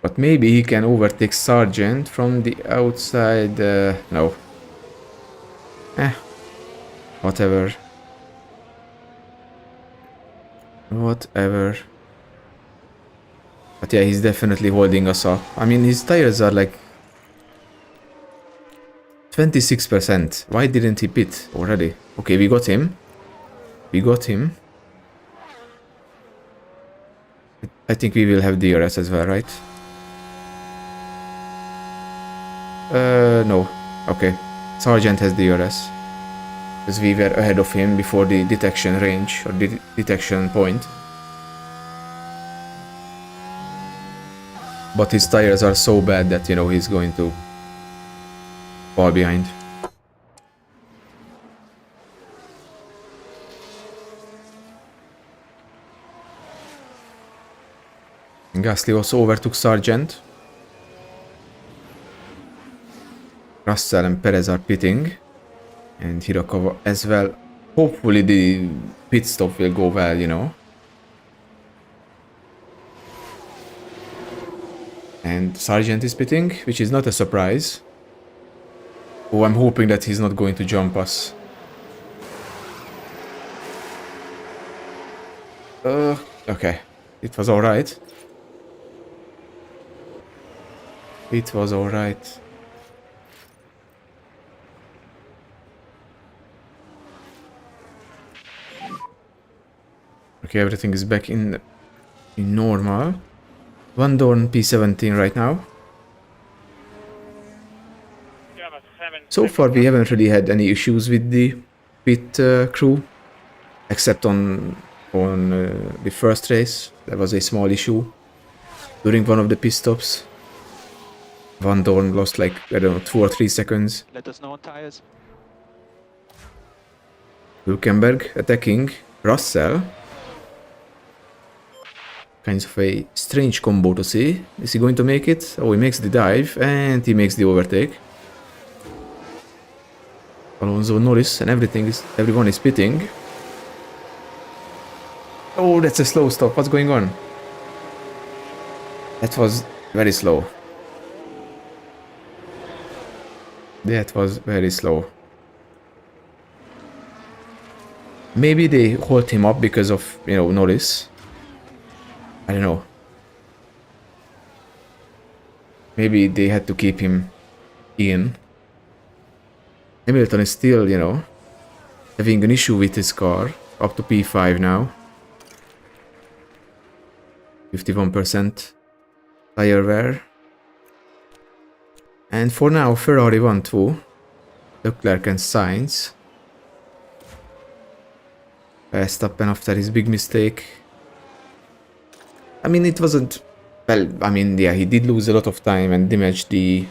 But maybe he can overtake Sargent from the outside. No. Whatever. Whatever. But yeah, he's definitely holding us up. I mean, his tires are like 26%. Why didn't he pit already? Okay, we got him. We got him. I think we will have DRS as well, right? No. Okay. Sargent has DRS. Because we were ahead of him before the detection range, or the detection point. But his tires are so bad that, you know, he's going to fall behind. Gasly also overtook Sargent. Russell and Perez are pitting. And Hirakawa as well. Hopefully the pit stop will go well, you know. And Sargent is pitting, which is not a surprise. Oh, I'm hoping that he's not going to jump us. Okay. It was alright. It was alright. Okay, everything is back in normal. One Dorn P17 right now. You have a 7 So far we haven't really had any issues with the pit crew, except on the first race. There was a small issue during one of the pit stops. Van Dorn lost like, I don't know, 2 or 3 seconds. Let us know on tires. Hülkenberg attacking Russell. Kinds of a strange combo to see. Is he going to make it? Oh, he makes the dive and he makes the overtake. Alonso, Norris, and everyone is pitting. Oh, that's a slow stop. What's going on? That was very slow. That was very slow. Maybe they hold him up because of, you know, Norris. I don't know. Maybe they had to keep him in. Hamilton is still, you know, having an issue with his car. Up to P5 now. 51% tire wear. And for now, Ferrari 1-2. Leclerc and Sainz. Verstappen after his big mistake. I mean, it wasn't... Well, I mean, yeah, he did lose a lot of time and damage the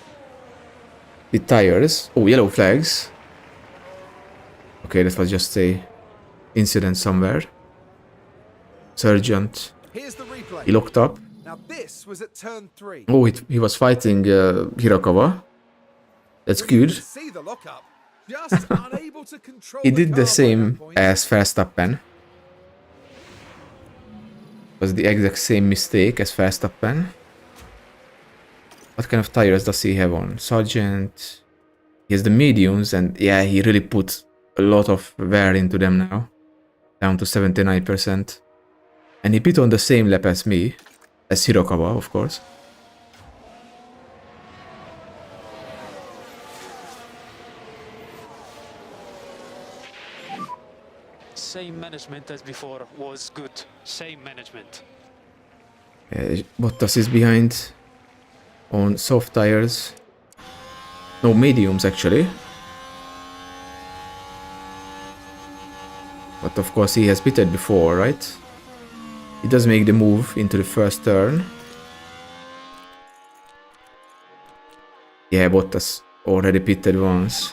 tires. Oh, yellow flags. Okay, that was just a incident somewhere. Sergeant. Here's the replay. He locked up. Now this was at turn 3. Oh, he was fighting Hirakawa. That's good. See the lockup. Just unable to control He did the car by same that point. as Verstappen. Was the exact same mistake as Verstappen. What kind of tires does he have on? Sargent. He has the mediums, and yeah, he really put a lot of wear into them now. Down to 79%. And he pit on the same lap as me. As Hirakawa, of course. Same management as before was good. Same management. Bottas is behind on soft tires. No, mediums actually. But of course he has pitted before, right? He does make the move into the first turn. Yeah, Bottas already pitted once.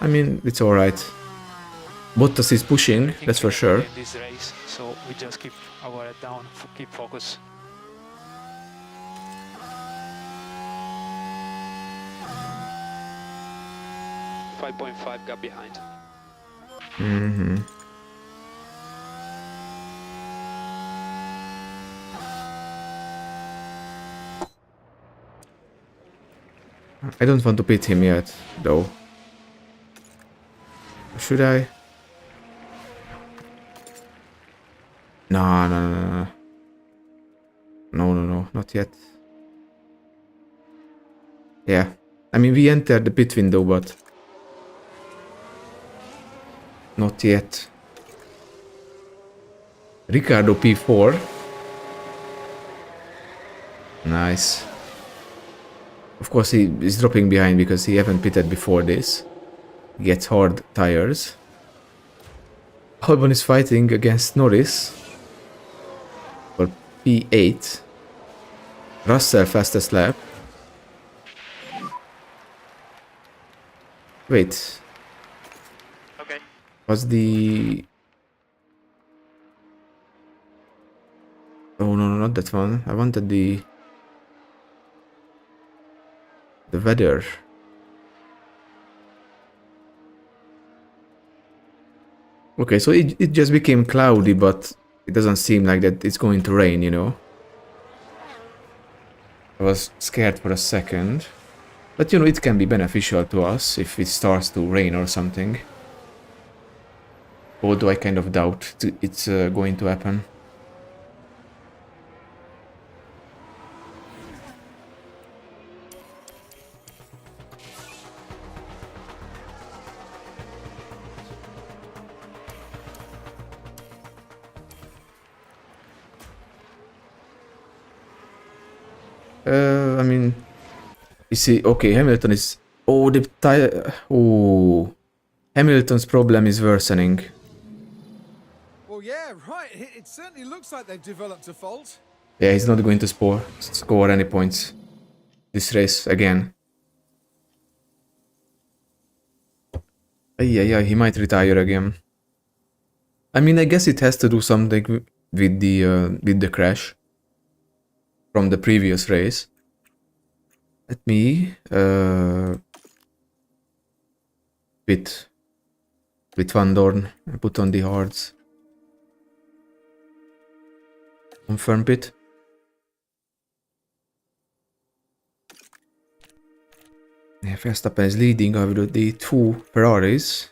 I mean, it's alright. Bottas is pushing, that's for sure. In this race, so we just keep our head down, keep focus. .5 gap behind. I don't want to pit him yet, though. Should I? No, no, no, no. No, no, no, not yet. Yeah. I mean, we entered the pit window, but... not yet. Ricardo P4. Nice. Of course, he is dropping behind because he haven't pitted before this. He gets hard tires. Albon is fighting against Norris for P8. Russell fastest lap. Wait. Okay. Was the... oh no, no, not that one. I wanted the weather. Okay, so it just became cloudy, but it doesn't seem like that it's going to rain, you know. I was scared for a second. But you know, it can be beneficial to us if it starts to rain or something. Although I kind of doubt it's going to happen. I mean, you see, okay, Hamilton is... Oh, the tire... Oh... Hamilton's problem is worsening. Well, yeah, right. It certainly looks like they've developed a fault. Yeah, he's not going to score any points this race again. Yeah, he might retire again. I mean, I guess it has to do something with the crash from the previous race. Let me pit with Van Dorn and put on the hards. Confirm pit. Yeah, Verstappen is leading over the two Ferraris.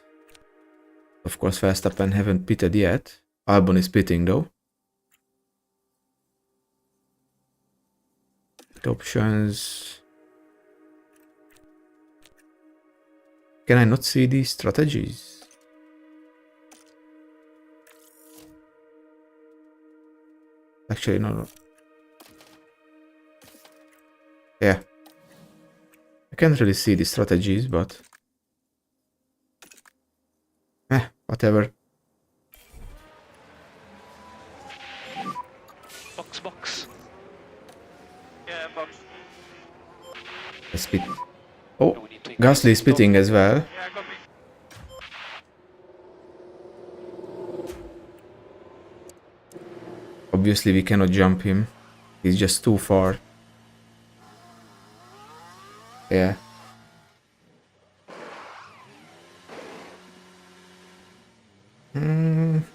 Of course, Verstappen haven't pitted yet. Albon is pitting though. The options. Can I not see the strategies? Actually, no. Yeah. I can't really see the strategies, but... whatever. Box. Yeah, box. Let's pit. Oh, Gasly is pitting as well. Yeah, copy. Obviously, we cannot jump him. He's just too far. Yeah.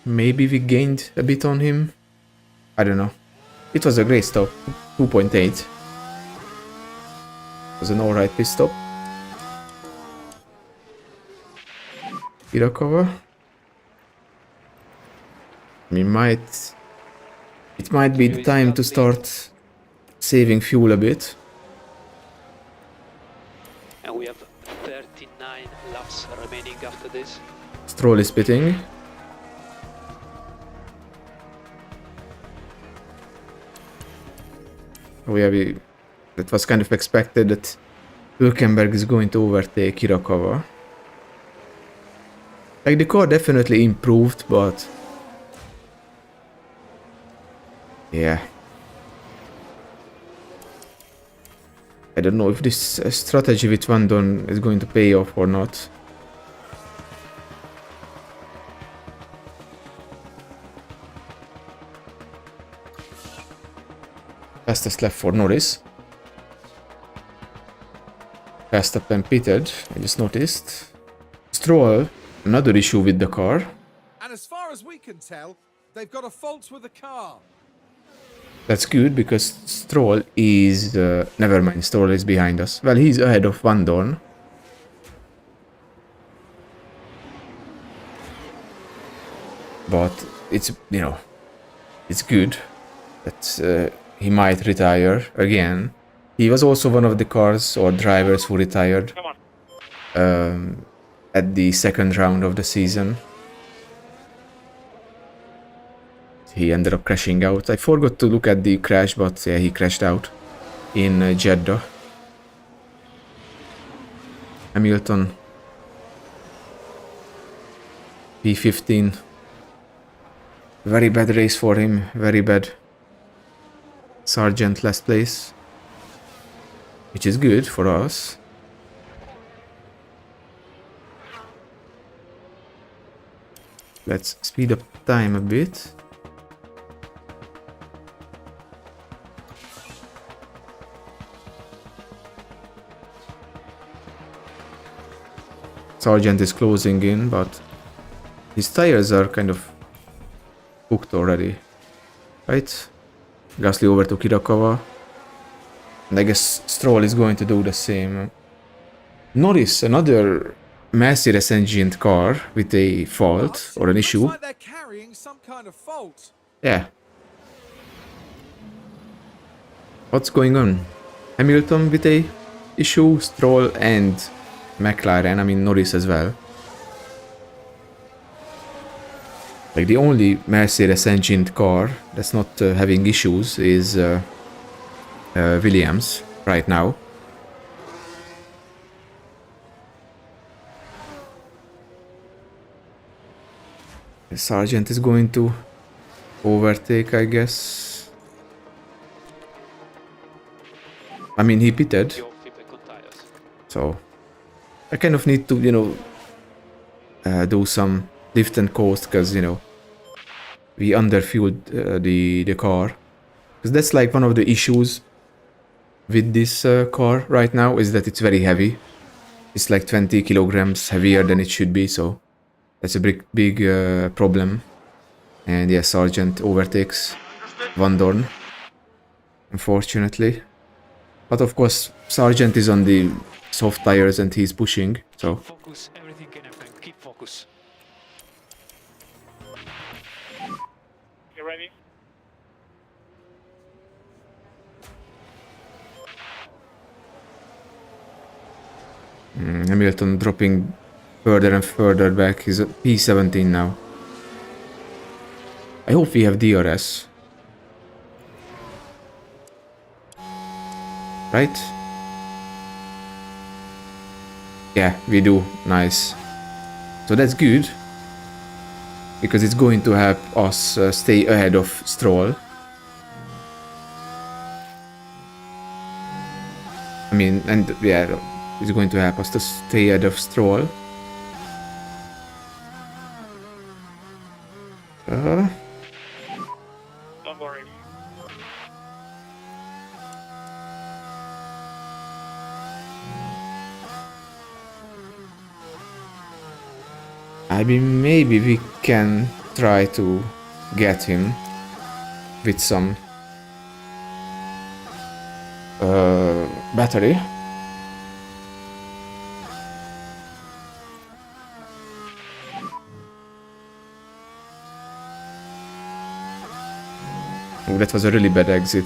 Maybe we gained a bit on him. I don't know. It was a great stop. 2.8. It was an alright pit stop. Recover. It might be the time to start saving fuel a bit. And we have 39 laps remaining after this. Stroll is pitting. That was kind of expected that Hülkenberg is going to overtake Hirakawa. Like, the car definitely improved, but... yeah. I don't know if this strategy with Van Dorn is going to pay off or not. Fastest lap for Norris. Verstappen pitted, I just noticed. Stroll, another issue with the car. And as far as we can tell, they've got a fault with the car. That's good because Stroll is... never mind, Stroll is behind us. Well, he's ahead of Van Dorn. But it's, you know, it's good that he might retire again. He was also one of the cars or drivers who retired at the second round of the season. He ended up crashing out. I forgot to look at the crash, but yeah, he crashed out in Jeddah. Hamilton. P15. Very bad race for him, very bad. Sargent last place. Which is good for us. Let's speed up time a bit. Sargent is closing in, but his tires are kind of cooked already, right? Gasly overtook Hirakawa, and I guess Stroll is going to do the same. Norris, another Mercedes engined car with a fault or an Looks issue. like they're carrying some kind of fault. Yeah. What's going on? Hamilton with a issue, Stroll and McLaren, I mean Norris as well. Like the only Mercedes engined car that's not having issues is Williams right now. The Sargent is going to overtake, I guess. I mean, he pitted, so I kind of need to, you know, do some lift and coast because, you know, we underfueled the car. Because that's like one of the issues with this car right now is that it's very heavy. It's like 20 kilograms heavier than it should be, so that's a big problem. And yeah, Sargent overtakes Van Dorn, unfortunately. But of course, Sargent is on the soft tires and he's pushing, so... Focus, everything can happen. Keep focus. You ready? Hamilton dropping further and further back. He's at P17 now. I hope we have DRS. Right? Yeah, we do. Nice. So that's good. Because it's going to help us stay ahead of Stroll. I mean, and yeah, it's going to help us to stay ahead of Stroll. Don't worry. I mean, maybe we can try to get him with some battery. Oh, that was a really bad exit.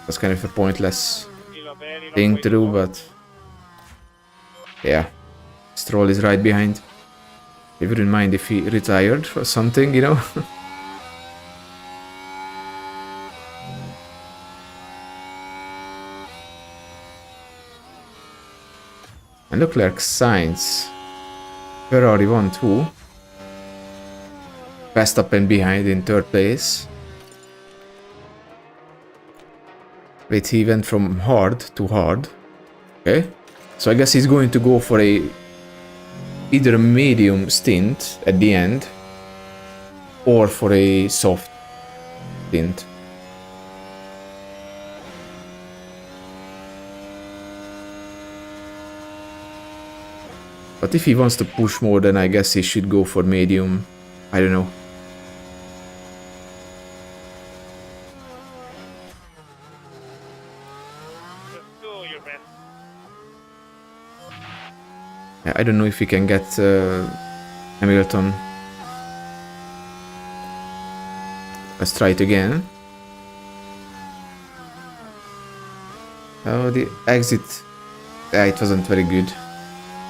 That's kind of a pointless thing to do, but yeah. Stroll is right behind. I wouldn't mind if he retired or something, you know? And Leclerc, Sainz, Ferrari 1-2. Verstappen behind in third place. Wait, he went from hard to hard. Okay. So I guess he's going to go for either a medium stint at the end or for a soft stint. But if he wants to push more, then I guess he should go for medium. I don't know. Just do your best. I don't know if we can get Hamilton. Let's try it again. Oh, the exit. It wasn't very good.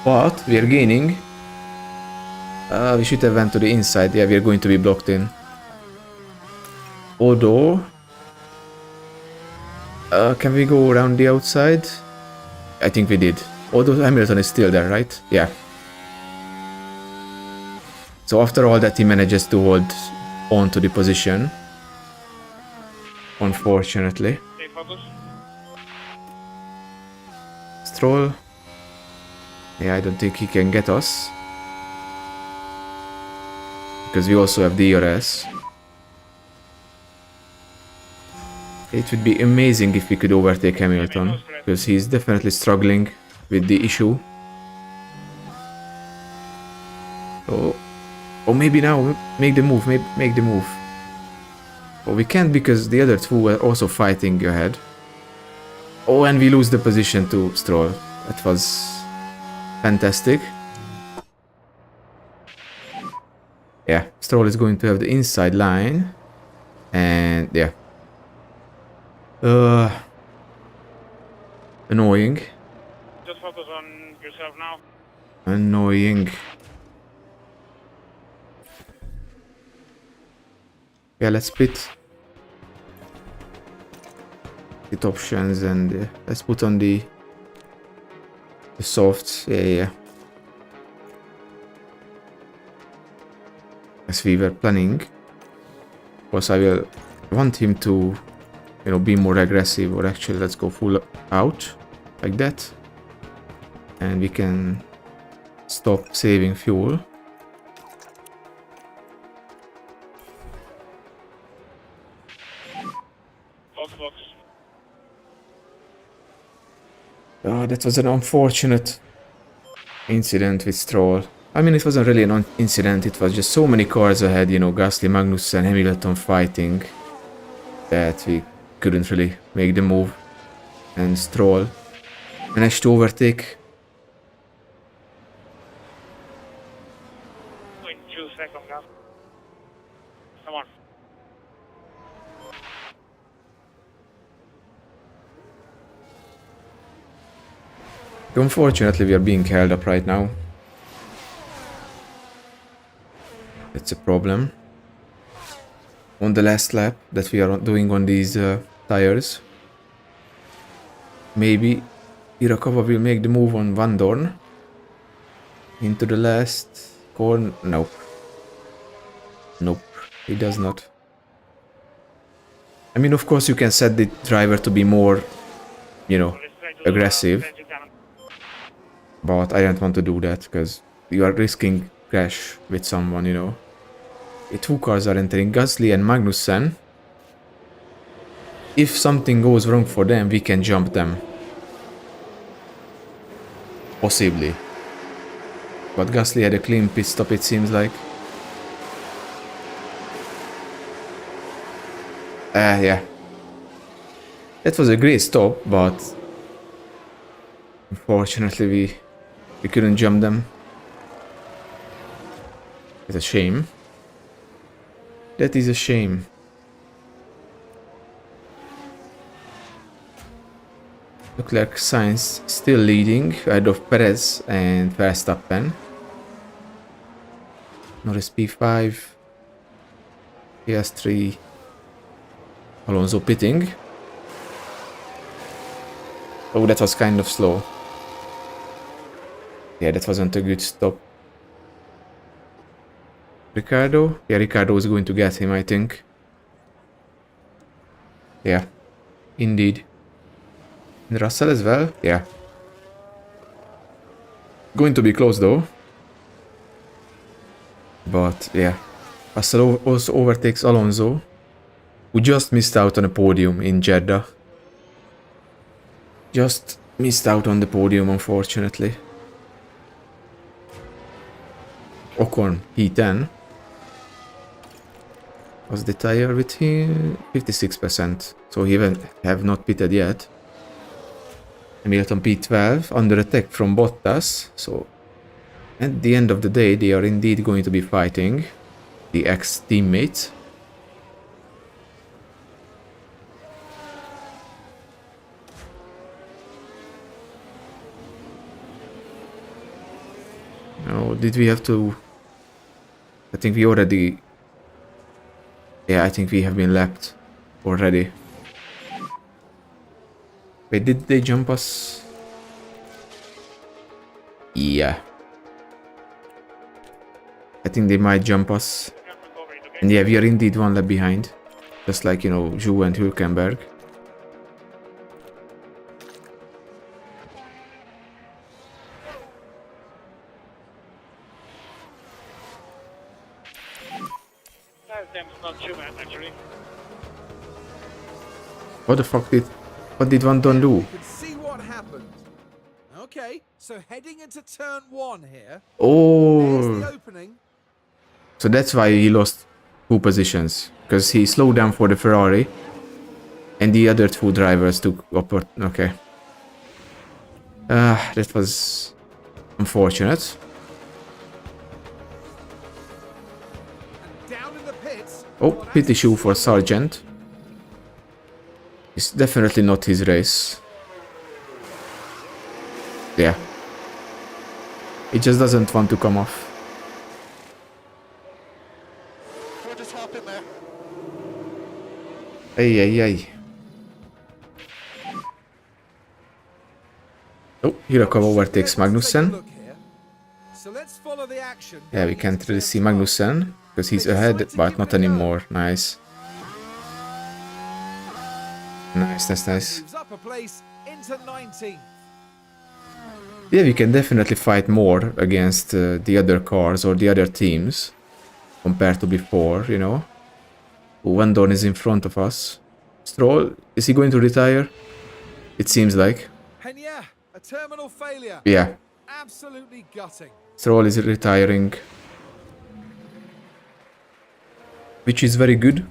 But we are gaining. We should have went to the inside. Yeah, we are going to be blocked in. Although... can we go around the outside? I think we did. Although Hamilton is still there, right? Yeah. So after all that, he manages to hold on to the position. Unfortunately. Stay focused. Stroll. Yeah, I don't think he can get us. Because we also have DRS. It would be amazing if we could overtake Hamilton. Because he's definitely struggling with the issue. Oh, or maybe now make the move, make the move. Oh, we can't because the other two are also fighting ahead. Oh, and we lose the position to Stroll. That was fantastic. Yeah, Stroll is going to have the inside line. And yeah. Annoying. Just focus on yourself now. Annoying. Yeah, let's split it options and let's put on the softs. Yeah. As we were planning. Of course, I will want him to, you know, be more aggressive, or actually let's go full out like that. And we can stop saving fuel. Box. Oh, that was an unfortunate incident with Stroll. I mean, it wasn't really an incident, it was just so many cars ahead, you know, Gasly, Magnussen, Hamilton fighting, that we couldn't really make the move. And Stroll managed to overtake. 0.2 seconds now. Come on. Unfortunately, we are being held up right now. That's a problem. On the last lap that we are doing on these tires. Maybe Irakava will make the move on Van Dorn. Into the last corner. Nope. Nope, he does not. I mean, of course, you can set the driver to be more, you know, aggressive. But I don't want to do that because you are risking crash with someone, you know. The two cars are entering, Gasly and Magnussen. If something goes wrong for them, we can jump them. Possibly. But Gasly had a clean pit stop, it seems like. Yeah. That was a great stop, but unfortunately we couldn't jump them. It's a shame. That is a shame. Leclerc, Sainz still leading ahead of Perez and Verstappen. Norris P5. PS3. Alonso pitting. Oh, that was kind of slow. Yeah, that wasn't a good stop. Ricardo? Yeah, Ricardo is going to get him, I think. Yeah, indeed. And Russell as well? Yeah. Going to be close though. But yeah. Russell also overtakes Alonso, who just missed out on a podium in Jeddah. Just missed out on the podium, unfortunately. Ocon, P10. Was the tire with him? 56%. So he have not pitted yet. Hamilton P12 under attack from Bottas. So at the end of the day, they are indeed going to be fighting the ex-teammates. Now, did we have to... I think we already... Yeah, I think we have been lapped already. Wait, did they jump us? Yeah. I think they might jump us. And yeah, we are indeed one lap behind. Just like, you know, Zhou and Hülkenberg. Not too bad, actually. What the fuck what did Van Dorn do? You can see what happened. Okay, so heading into turn 1 here. There's Oh, the opening. so that's why he lost 2 positions. Because he slowed down for the Ferrari. And the other 2 drivers took upper... Okay. That was unfortunate. And down in the pits. Oh, Well, pit that's issue for slowly. Sargent. It's definitely not his race. Yeah. He just doesn't want to come off. We're just hopping there. Ay, ay, ay. Oh, Hirakawa overtakes Let's take a Magnussen. look here. So let's follow the action. Yeah, we going can't into really turn see 12. Magnussen because he's They ahead, decide to but give not it a go. anymore. Nice. Nice. Moves up a place into 19th. Yeah, we can definitely fight more against the other cars or the other teams compared to before, you know. Van Dorn is in front of us. Stroll, is he going to retire? It seems like. And yeah, a terminal failure. Yeah, Absolutely gutting. Stroll is retiring. Which is very good.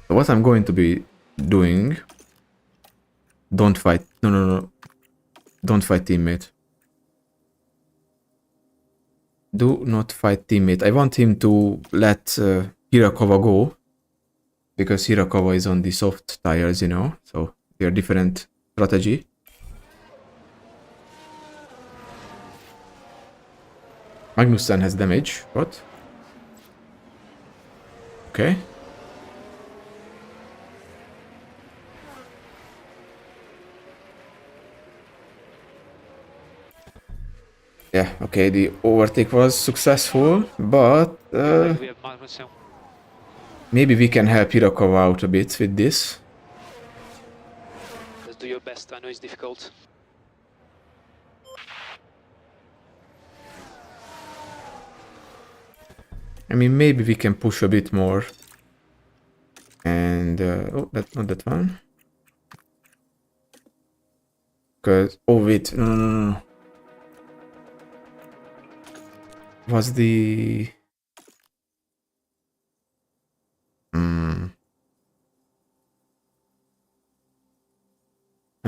What I'm going to be doing... Don't fight. No. Don't fight teammate. Do not fight teammate. I want him to let Hirakawa go. Because Hirakawa is on the soft tires, you know. So they are different strategy. Magnussen has damage. What? Okay. Yeah, okay, the overtake was successful, but We have Magnussen. maybe we can help Hirakawa out a bit with this. Just do your best. I know it's difficult. I mean, maybe we can push a bit more. And, oh, that's not that one. Because, oh wait, no. Was the... I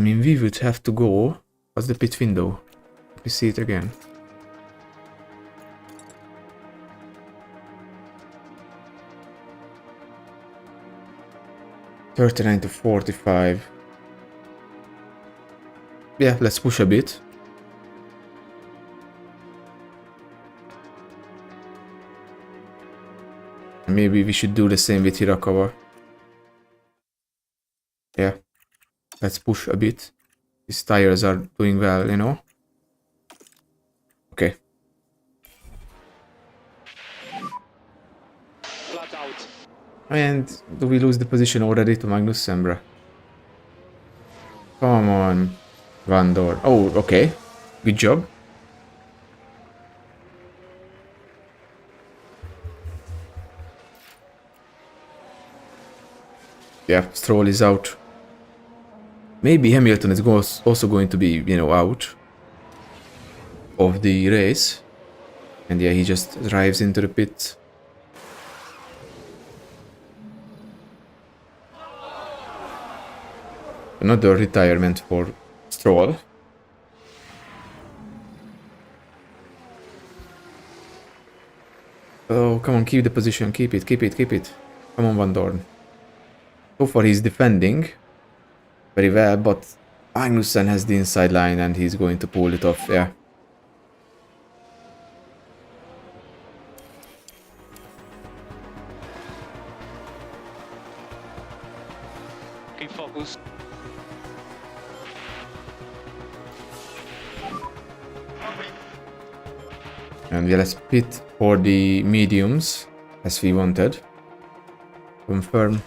mean, we would have to go... What's the pit window? Let me see it again. $39 to $45. Yeah, let's push a bit. Maybe we should do the same with Hirakawa. Yeah. Let's push a bit. His tires are doing well, you know. Okay. Flat out. And do we lose the position already to Magnussen, bruh? Come on, Van Dorn. Oh, okay. Good job. Yeah, Stroll is out. Maybe Hamilton is also going to be, you know, out of the race. And yeah, he just drives into the pit. Another retirement for Stroll. Oh, come on, keep the position. Keep it. Come on, Van Dorn. So far he's defending very well, but Magnussen has the inside line and he's going to pull it off, yeah. Keep focus. And yeah, let's pit for the mediums as we wanted. Confirm.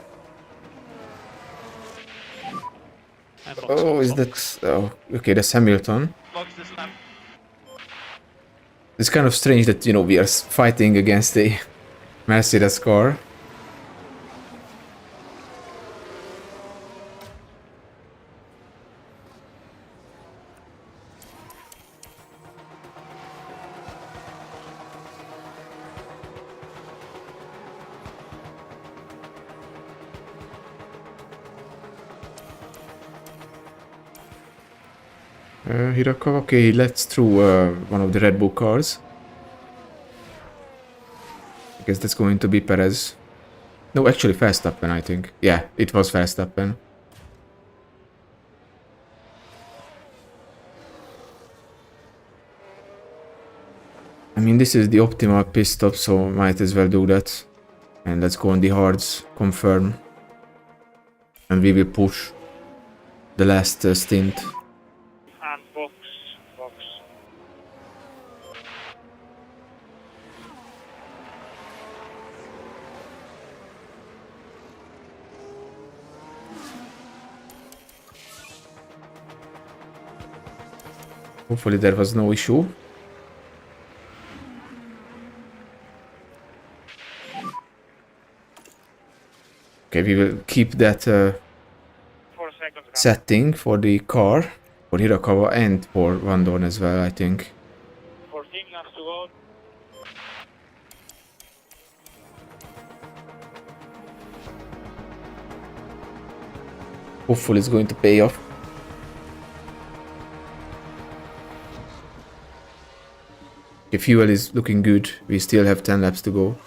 And Oh, is that... Oh, okay, that's Hamilton. Box this lap. It's kind of strange that, you know, we are fighting against a Mercedes car. Hirakawa, okay, he lets through one of the Red Bull cars. I guess that's going to be Perez. No, actually Verstappen, I think. Yeah, it was Verstappen. I mean, this is the optimal pit stop, so might as well do that. And let's go on the hards, confirm. And we will push the last stint. And box. Hopefully there was no issue. Okay, we will keep that 4 seconds. setting for the car, for Hirakawa and for Van Dorn as well, I think. 14 laps to go. Hopefully it's going to pay off. The fuel is looking good. We still have 10 laps to go.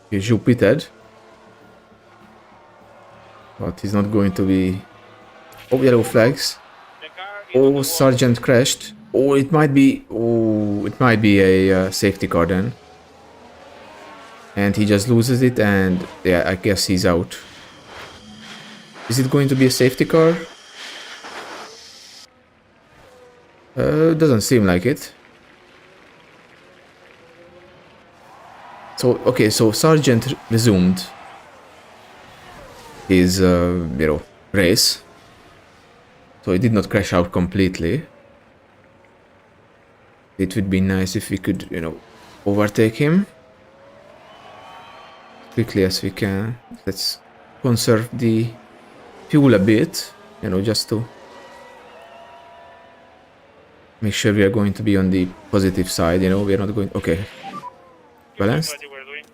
He's pitted. But he's not going to be... Oh, yellow flags. The car is on the Oh, wall. Sargent crashed. Oh, it might be... Oh, it might be a safety car then. And he just loses it and... Yeah, I guess he's out. Is it going to be a safety car? Doesn't seem like it. So, okay, so Sargent resumed his, race. So he did not crash out completely. It would be nice if we could, overtake him quickly as we can. Let's conserve the fuel a bit, just to make sure we are going to be on the positive side, we are not going... Okay. Balanced. What you were doing.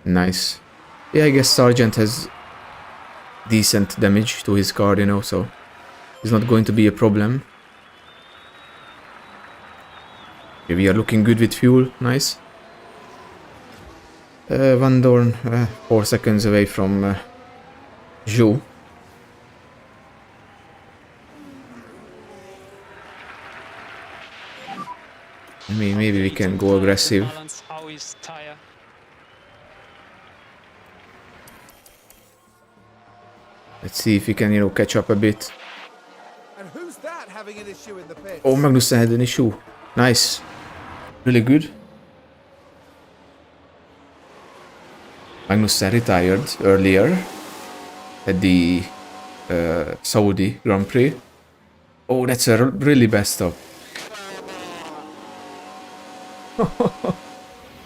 Nice. Yeah, I guess Sargent has decent damage to his car, so it's not going to be a problem. Okay, we are looking good with fuel. Nice. Van Dorn, 4 seconds away from Zhou. I mean, maybe we can go aggressive. Balance, how is tire? Let's see if we can, catch up a bit. And who's that having an issue in the pit? Oh, Magnussen had an issue. Nice. Really good. Magnussen retired earlier at the Saudi Grand Prix. Oh, that's a really bad stop.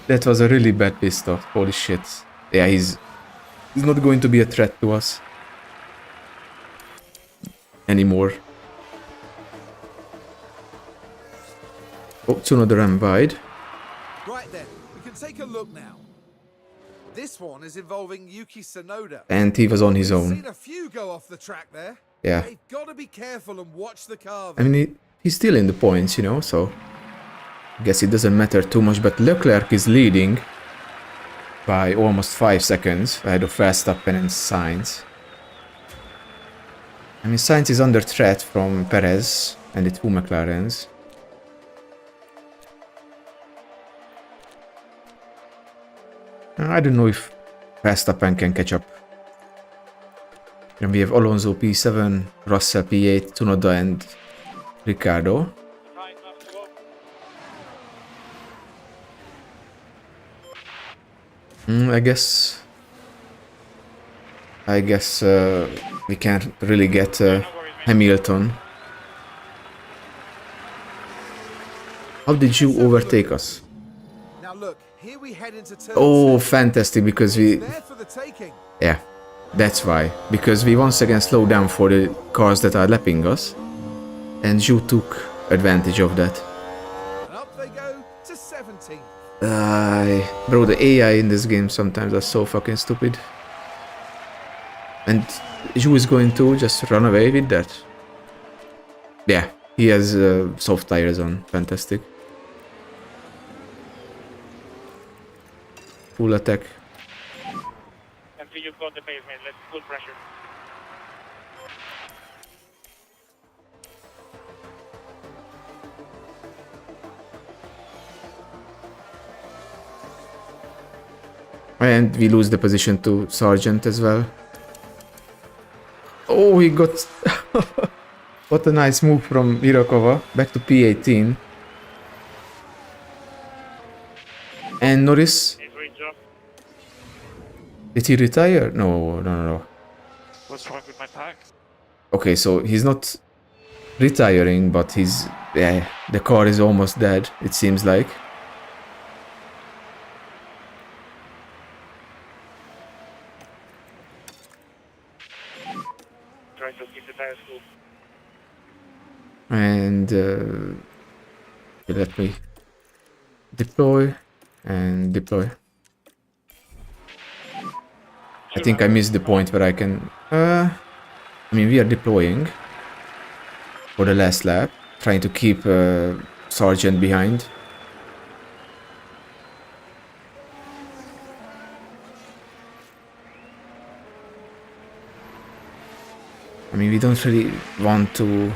That was a really bad pit stop. Holy shit. Yeah, he's not going to be a threat to us anymore. Oh, Tsunoda ran wide. Right then, we can take a look now. This one is involving Yuki Tsunoda. And he was on his We've own. seen a few go off the track there. Yeah. They've got to be careful and watch the car. I mean, he's still in the points, so I guess it doesn't matter too much. But Leclerc is leading by almost 5 seconds ahead of Verstappen and Sainz. I mean, Sainz is under threat from Perez and the 2 McLarens. I don't know if Verstappen can catch up. And we have Alonso P7, Russell P8, Tsunoda and Ricciardo. 5 laps to go. I guess we can't really get Hamilton. How did you overtake us? Now look, here we head into turn Oh, 2. fantastic, because we... There for the taking. Yeah, that's why. Because we once again slowed down for the cars that are lapping us. And Zhou took advantage of that. And up they go to 17th. Bro, the AI in this game sometimes are so fucking stupid. And Zhu is going to just run away with that. Yeah, he has soft tires on. Fantastic. Full attack. And so you've got the pavement. Let's full pressure. And we lose the position to Sergeant as well. Oh, he got... What a nice move from Irakova. Back to P18. And Norris... Great job. Did he retire? No. What's wrong with my pack? Okay, so he's not retiring, but he's... Yeah, the car is almost dead, it seems like. Try to keep the tires cool. And let me deploy and deploy. I think I missed the point where I can... I mean, we are deploying for the last lap, trying to keep Sergeant behind. I mean, we don't really want to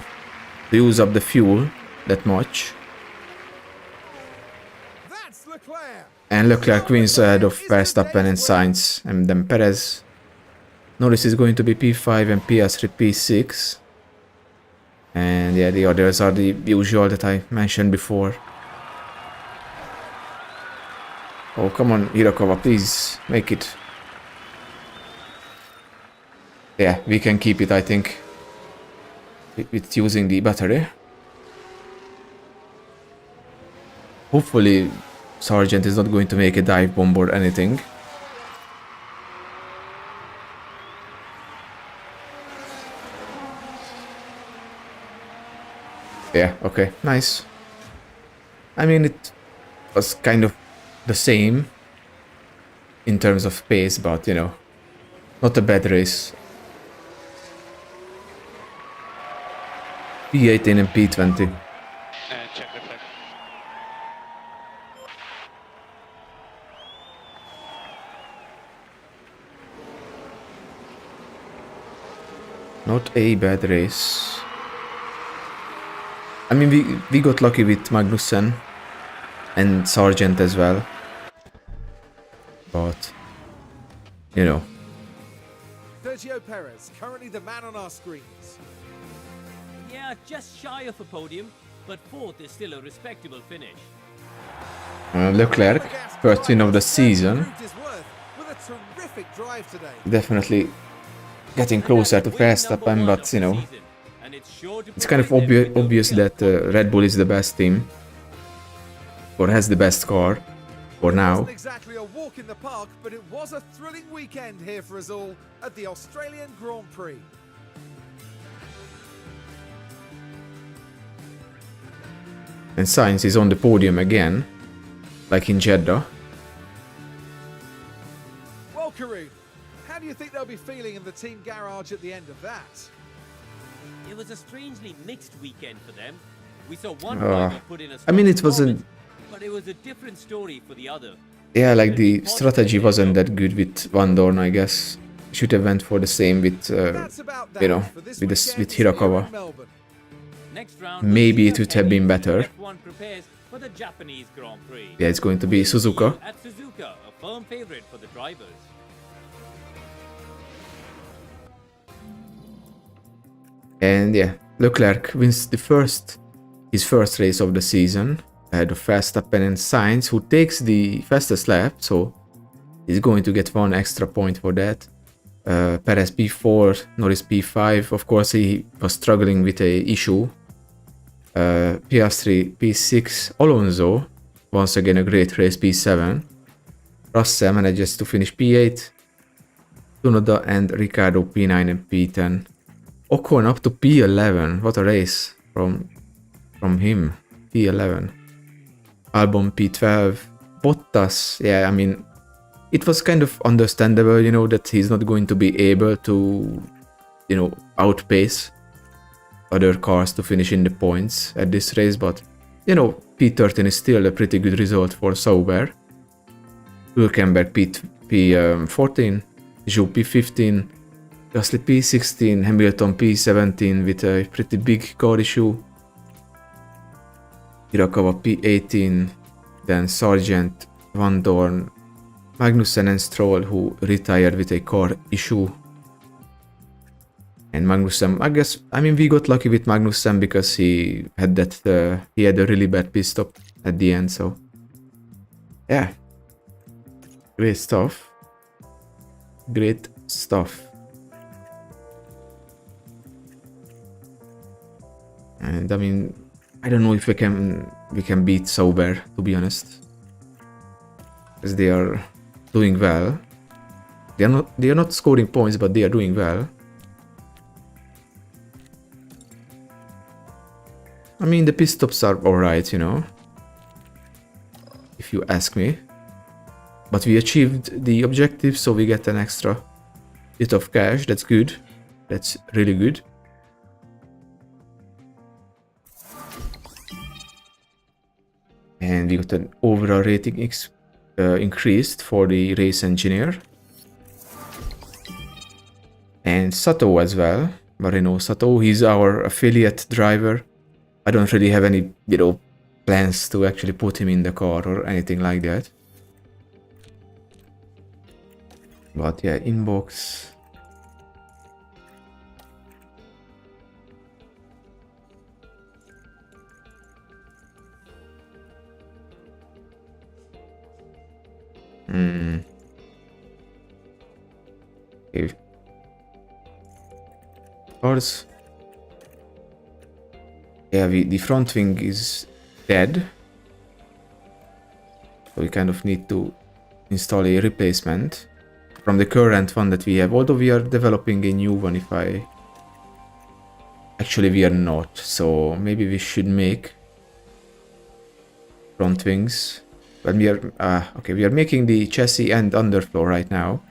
use up the fuel that much. That's Leclerc. And Leclerc wins ahead of Verstappen and Sainz, and then Perez. Norris is going to be P5 and Piastri P6. And yeah, the others are the usual that I mentioned before. Oh, come on, Irakova, please, make it. Yeah, we can keep it, I think, with using the battery. Hopefully, Sergeant is not going to make a dive bomb or anything. Yeah, okay, nice. I mean, it was kind of the same in terms of pace, but, you know, not a bad race. P18 and P20. Check the flag. Not a bad race. I mean, we got lucky with Magnussen and Sargent as well. But, you know. Sergio Perez, currently the man on our screens. Yeah, just shy of a podium, but fourth is still a respectable finish. Leclerc, first win of the season. Proved his worth with a terrific drive today. Definitely getting closer to Verstappen, but, you know, it's kind of obvious that Red Bull is the best team. Or has the best car. For It now. wasn't exactly a walk in the park, but it was a thrilling weekend here for us all at the Australian Grand Prix. And Sainz is on the podium again, like in Jeddah. Well, Karun, how do you think they'll be feeling in the team garage at the end of that? It was a strangely mixed weekend for them. We saw one Uh, driver put in a I mean, strong it wasn't... performance, but it was a different story for the other. Yeah, like the strategy wasn't that good with Van Dorn, I guess. Should have went for the same with, That's about that you know, for this with weekend's Hirakawa. here in Melbourne. Next round Maybe will it see would have been how better. F1 prepares for the Japanese Grand Prix. Yeah, it's going to be Suzuka. At Suzuka, a firm favorite for the drivers. And yeah, Leclerc wins his first race of the season ahead of Verstappen and Sainz, who takes the fastest lap, so he's going to get one extra point for that. Perez P4, Norris P5. Of course, he was struggling with a issue. Piastri P6. Alonso, once again a great race, P7. Russell manages to finish P8. Tsunoda and Ricciardo P9 and P10. Ocon up to P11. What a race from him. P11. Albon P12. Bottas, yeah, I mean, it was kind of understandable, you know, that he's not going to be able to, you know, outpace other cars to finish in the points at this race, but, you know, P13 is still a pretty good result for Sauber. Hülkenberg P14, Zhou P15, Gasly P16, Hamilton P17 with a pretty big car issue, Hirakawa P18, then Sargent, Van Dorn, Magnussen and Stroll, who retired with a car issue. And Magnussen, I mean, we got lucky with Magnussen because he had he had a really bad pit stop at the end, so yeah. Great stuff. Great stuff. And I mean, I don't know if we can beat Sauber, to be honest, because they are doing well. They are not scoring points, but they are doing well. I mean, the pit stops are alright, you know, if you ask me. But we achieved the objective, so we get an extra bit of cash. That's good. That's really good. And we got an overall rating increased for the race engineer. And Sato as well. Marino Sato, he's our affiliate driver. I don't really have any, you know, plans to actually put him in the car or anything like that. But yeah, inbox. Okay. Cars. Yeah, the front wing is dead. So we kind of need to install a replacement from the current one that we have, although we are developing a new one. Actually we are not, so maybe we should make front wings. But we are okay, we are making the chassis and underfloor right now,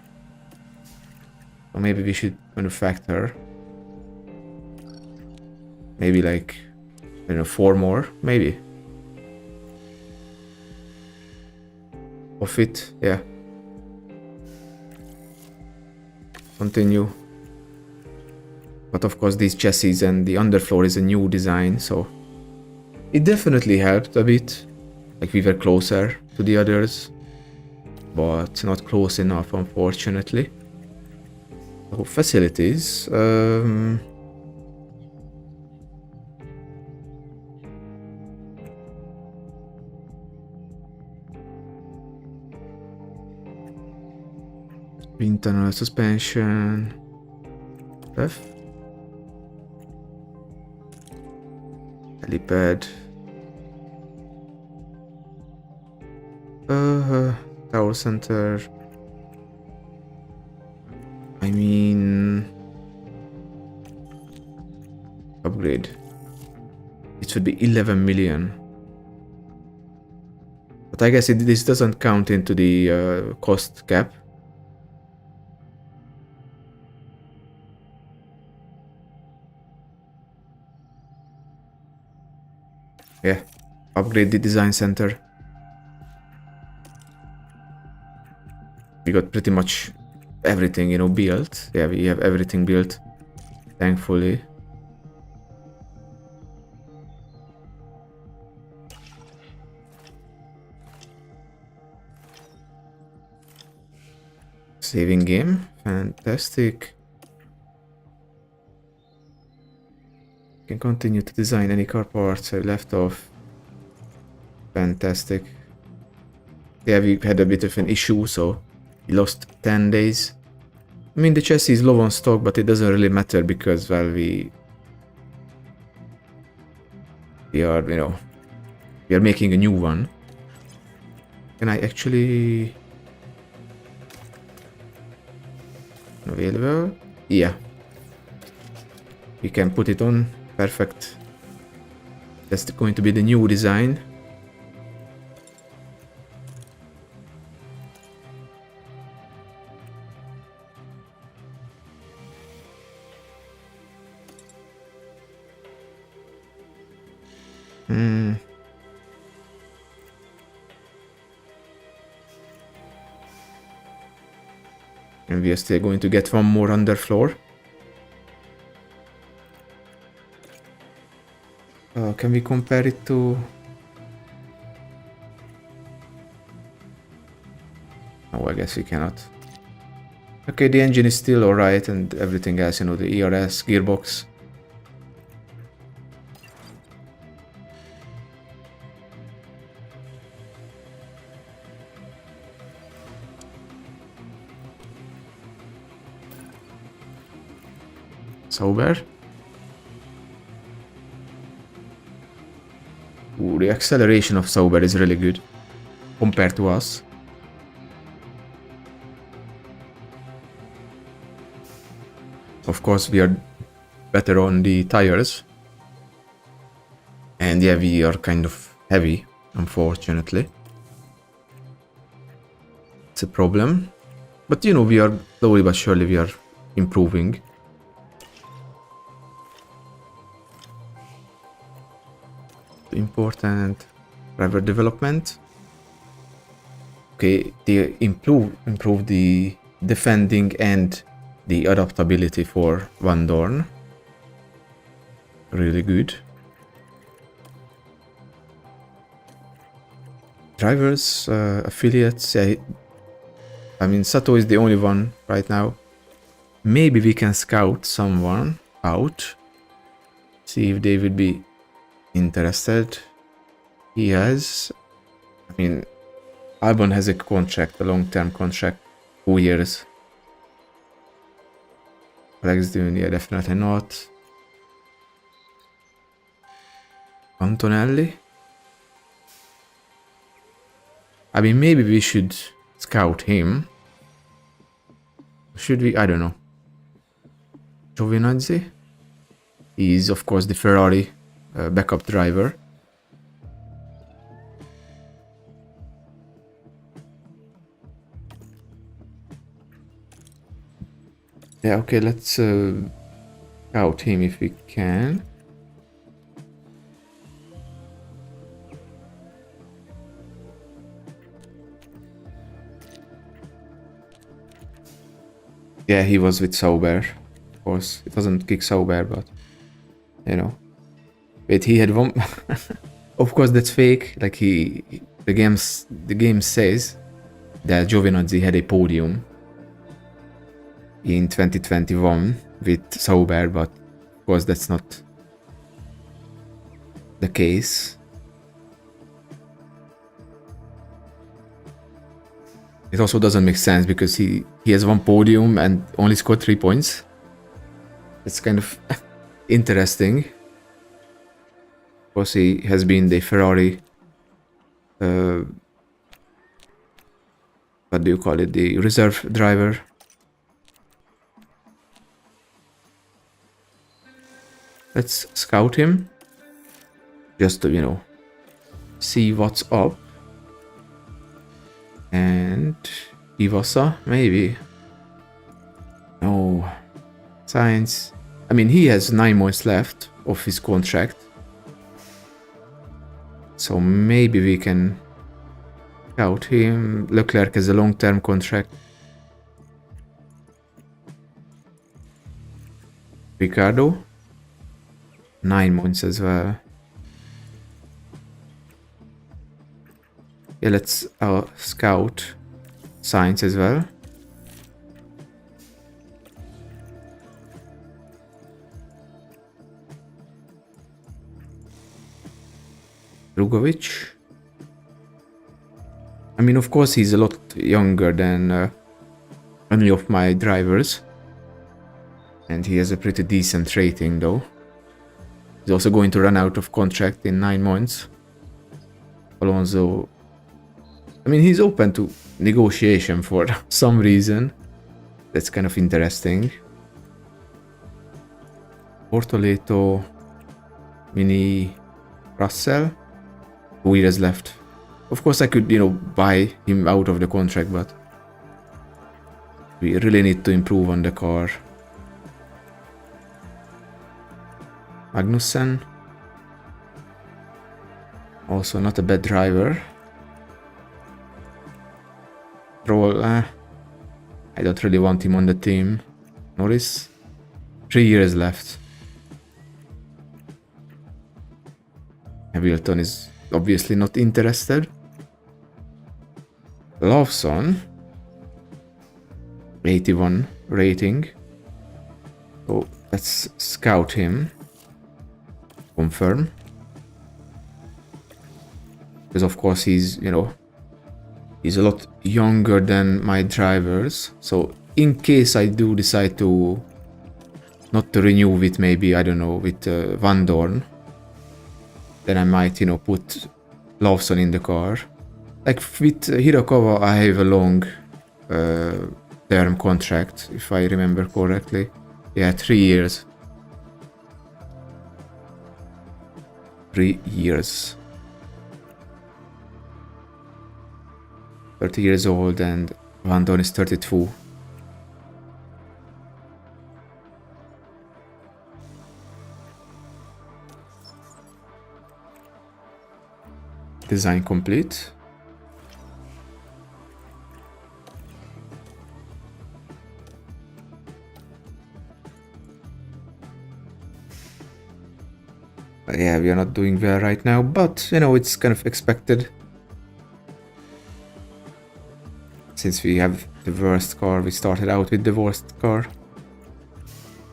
so maybe we should manufacture maybe like, I don't know, 4 more maybe of it. Yeah, continue. But of course these chassis and the underfloor is a new design, so it definitely helped a bit. Like, we were closer to the others, but not close enough, unfortunately. So facilities, internal suspension, F, helipad, tower center. I mean, upgrade. It should be 11 million. But I guess this doesn't count into the cost cap. Yeah, upgrade the design center. We got pretty much everything, you know, built. Yeah, we have everything built, thankfully. Saving game, fantastic. Can continue to design any car parts I left off. Fantastic. Yeah, we had a bit of an issue, so we lost 10 days. I mean, the chassis is low on stock, but it doesn't really matter because, well, we are, you know, we are making a new one. Can I actually... available? Yeah. We can put it on. Perfect. That's going to be the new design. Hmm. And we are still going to get one more underfloor. Can we compare it to... Oh, I guess we cannot. Okay, the engine is still alright and everything else, you know, the ERS, gearbox. Sauber. Ooh, the acceleration of Sauber is really good compared to us. Of course, we are better on the tires. And yeah, we are kind of heavy, unfortunately. It's a problem. But you know, we are slowly but surely we are improving. Important driver development. Okay, they improve the defending and the adaptability for Van Dorn. Really good. Drivers, affiliates, yeah, I mean Sato is the only one right now. Maybe we can scout someone out. See if they would be interested. He has, I mean, Albon has a contract, a long-term contract, 2 years. Alex Dune, yeah, definitely not. Antonelli. I mean, maybe we should scout him. Should we? I don't know. Giovinazzi. He is, of course, the Ferrari backup driver. Yeah, okay, let's scout him if we can. Yeah, he was with Sauber. Of course, it doesn't kick Sauber, but you know. Wait, he had one. Of course, that's fake. Like the game says that Giovinazzi had a podium in 2021 with Sauber, but of course that's not the case. It also doesn't make sense because he has one podium and only scored 3 points. It's kind of interesting. Of course, he has been the Ferrari, what do you call it, the reserve driver. Let's scout him, just to, you know, see what's up. And Iwasa, maybe. No. Science. I mean, he has 9 months left of his contract. So maybe we can scout him. Leclerc has a long-term contract. Ricardo. 9 months as well. Yeah, let's scout Science as well. Drugovic. I mean, of course, he's a lot younger than any of my drivers. And he has a pretty decent rating, though. He's also going to run out of contract in 9 months. Alonso. I mean, he's open to negotiation for some reason. That's kind of interesting. Bortoleto, Mini, Russell. 2 years left. Of course, I could, you know, buy him out of the contract, but we really need to improve on the car. Magnussen. Also not a bad driver. Roll, I don't really want him on the team. Norris, 3 years left. Hamilton is obviously not interested. Lawson, 81 rating. So let's scout him. Confirm. Because of course he's, you know, he's a lot younger than my drivers. So in case I do decide to not to renew with maybe, I don't know, with Van Dorn, then I might, you know, put Lawson in the car. Like with Hirakawa, I have a long term contract, if I remember correctly. Yeah, 3 years. 3 years. 30 years old and Van Dorn is 32. Design complete. Yeah, we are not doing well right now, but you know, it's kind of expected. Since we have the worst car, we started out with the worst car.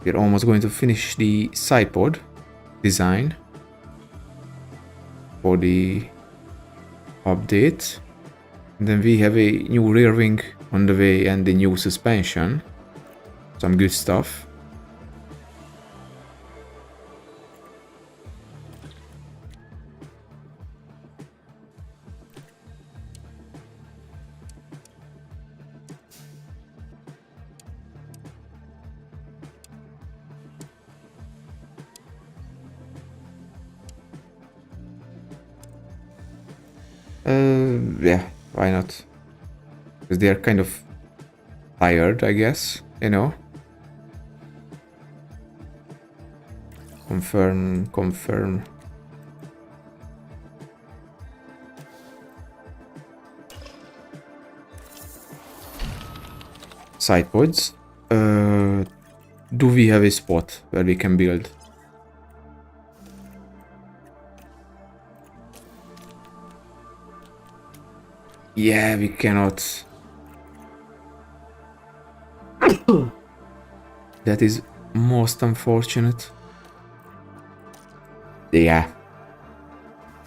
We're almost going to finish the side pod design for the update. And then we have a new rear wing on the way and the new suspension. Some good stuff. Yeah, why not? Because they are kind of tired, I guess, you know. Confirm, confirm. Side pods. Do we have a spot where we can build? Yeah, we cannot. That is most unfortunate. Yeah.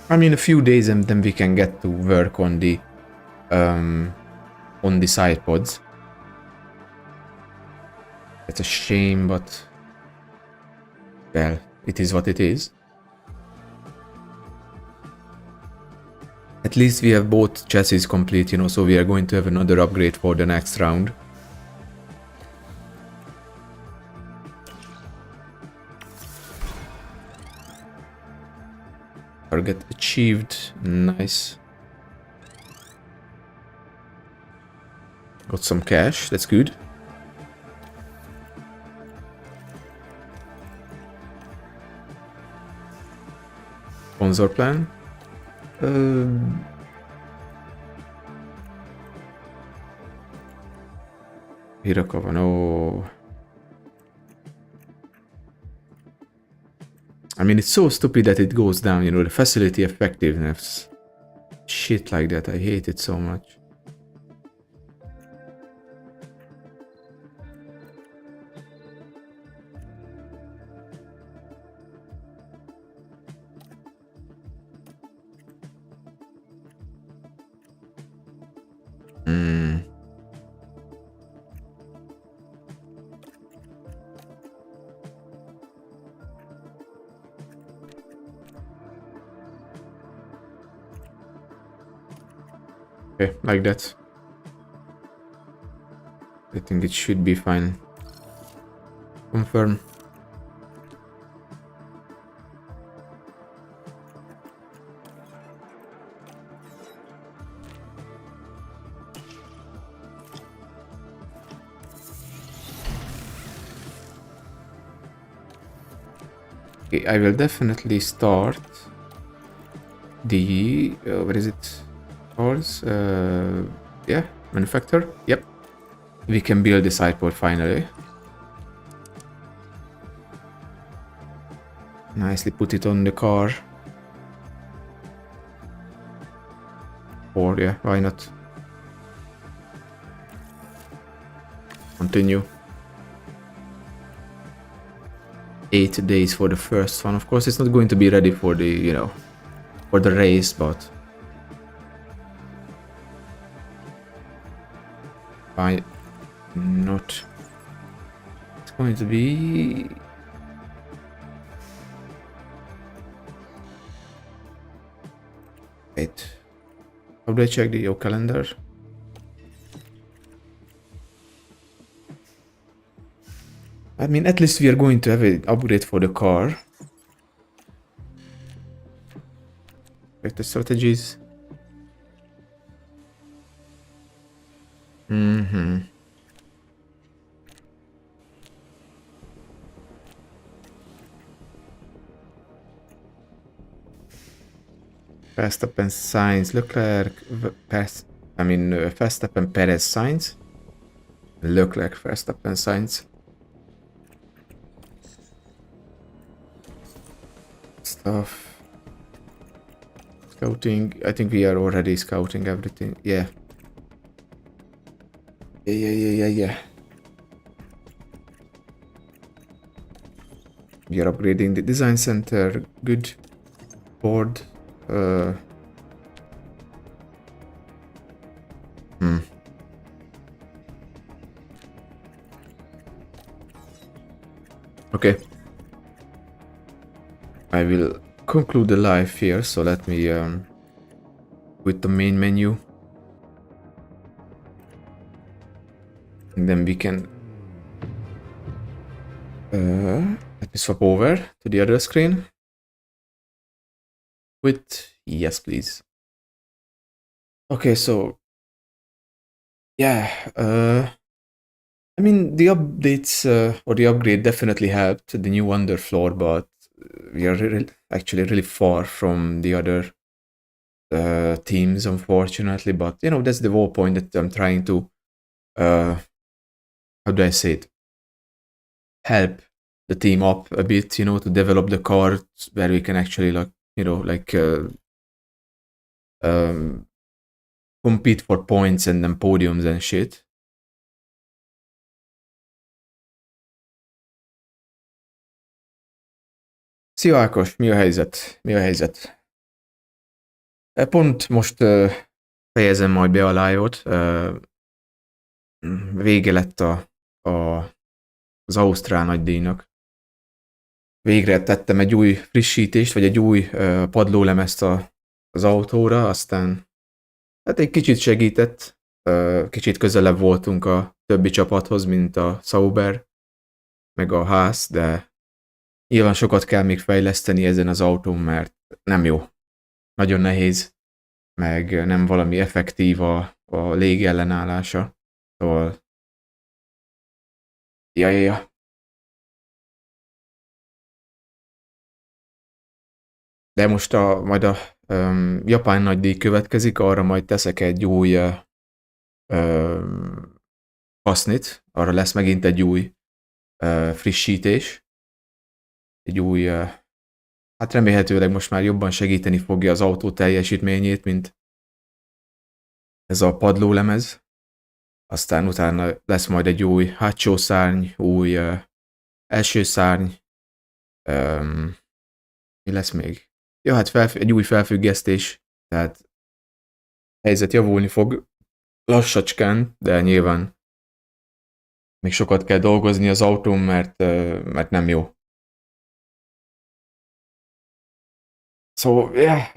I mean, a few days and then we can get to work on the side pods. It's a shame, but well, it is what it is. At least we have both chassis complete, you know, so we are going to have another upgrade for the next round. Target achieved. Nice. Got some cash, that's good. Sponsor plan. Hirakawa, no. I mean, it's so stupid that it goes down, you know, the facility effectiveness. Shit like that, I hate it so much. Okay, like that. I think it should be fine. Confirm. Okay, I will definitely start the where is it? Cars. Yeah, manufacturer. Yep. We can build this airport finally. Nicely put it on the car. Or yeah, why not? Continue. 8 days for the first one. Of course, it's not going to be ready for the, you know, for the race, but why not? It's going to be wait. How do I check the calendar? I mean, at least we are going to have an upgrade for the car. Check the strategies. Verstappen, Sainz, Leclerc, Verstappen, Perez, Sainz. Leclerc, Verstappen, Sainz. Stuff. Scouting. I think we are already scouting everything. Yeah. Yeah. We are upgrading the design center. Good. Board. Okay. I will conclude the live here, so let me with the main menu. And then we can let me swap over to the other screen. With yes, please. Okay, so yeah, I mean the updates or the upgrade definitely helped the new underfloor, but we are actually really far from the other teams, unfortunately. But you know, that's the whole point that I'm trying to how do I say it? Help the team up a bit, you know, to develop the car where we can actually compete for points and then podiums and shit. Szia Ákos, mi a helyzet? Mi a helyzet? Pont most fejezem majd be a live-ot. Vége lett az Ausztrál nagydíjnak. Végre tettem egy új frissítést, vagy egy új padlólemezt az autóra, aztán hát egy kicsit segített, kicsit közelebb voltunk a többi csapathoz, mint a Sauber, meg a Haas, de nyilván sokat kell még fejleszteni ezen az autón, mert nem jó. Nagyon nehéz, meg nem valami effektív a légi ellenállása. Szóval ja. De most majd a japán nagydíj következik, arra majd teszek egy új kasznit, arra lesz megint egy új frissítés. Egy új, hát remélhetőleg most már jobban segíteni fogja az autó teljesítményét, mint ez a padlólemez. Aztán utána lesz majd egy új hátsó szárny, új első szárny. Mi lesz még? Ja, hát egy új felfüggesztés, tehát helyzet javulni fog lassacskán, de nyilván még sokat kell dolgozni az autón, mert nem jó. So yeah,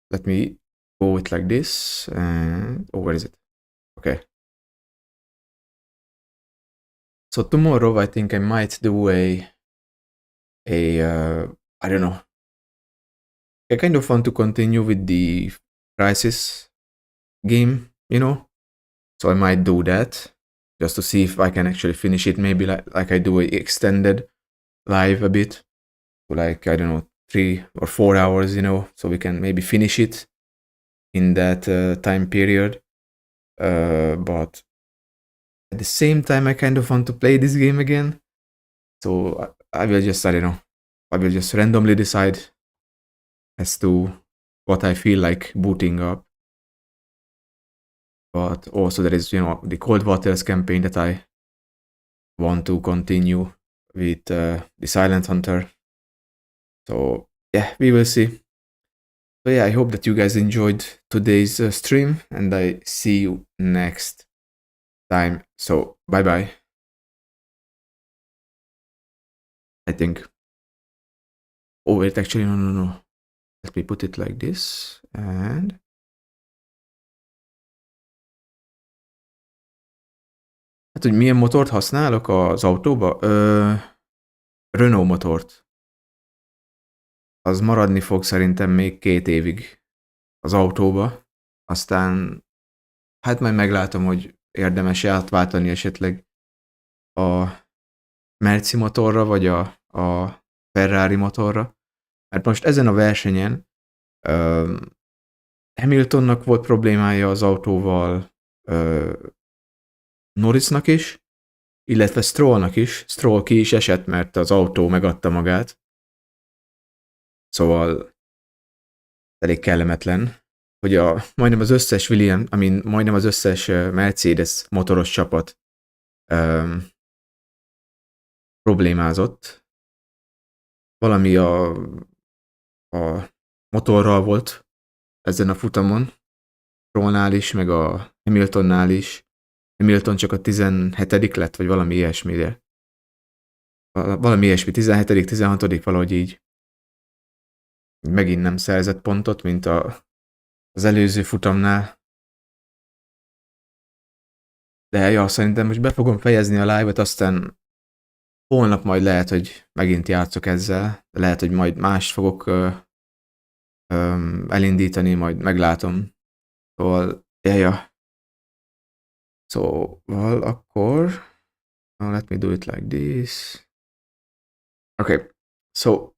let me go it like this. Where is it? Okay. So tomorrow I think I might do a I don't know. I kind of want to continue with the Crisis game, you know. So I might do that just to see if I can actually finish it. Maybe like I do a extended live a bit. like, I don't know, 3 or 4 hours, you know, so we can maybe finish it in that time period. But at the same time, I kind of want to play this game again. So I will just, I don't know, I will just randomly decide as to what I feel like booting up. But also there is, you know, the Cold Waters campaign that I want to continue with the Silent Hunter. So yeah, we will see. So yeah, I hope that you guys enjoyed today's stream, and I see you next time. So bye bye. I think. Oh wait, actually no. Let me put it like this, and hát, hogy milyen motort használok az autóba? Renault motort. Az maradni fog szerintem még 2 évig az autóba. Aztán hát majd meglátom, hogy érdemes átváltani esetleg a Merci motorra, vagy a Ferrari motorra. Mert most ezen a versenyen Hamiltonnak volt problémája az autóval, Norrisnak is, illetve Strollnak is. Stroll ki is esett, mert az autó megadta magát. Szóval elég kellemetlen, hogy majdnem az összes majdnem az összes Mercedes motoros csapat problémázott. Valami a motorral volt ezen a futamon, Strollnál is, meg a Hamiltonnál is. Hamilton csak a 17. lett, vagy valami ilyesmire. Valami ilyesmi, 17., 16., valahogy így. Megint nem szerzett pontot, mint az előző futamnál. De ja, szerintem most be fogom fejezni a live-ot, aztán holnap majd lehet, hogy megint játszok ezzel. Lehet, hogy majd mást fogok elindítani, majd meglátom. Szóval, ja. Szóval akkor, let me do it like this. Okay, so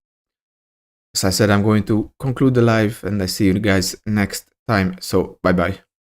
as I said, I'm going to conclude the live, and I see you guys next time. So bye bye.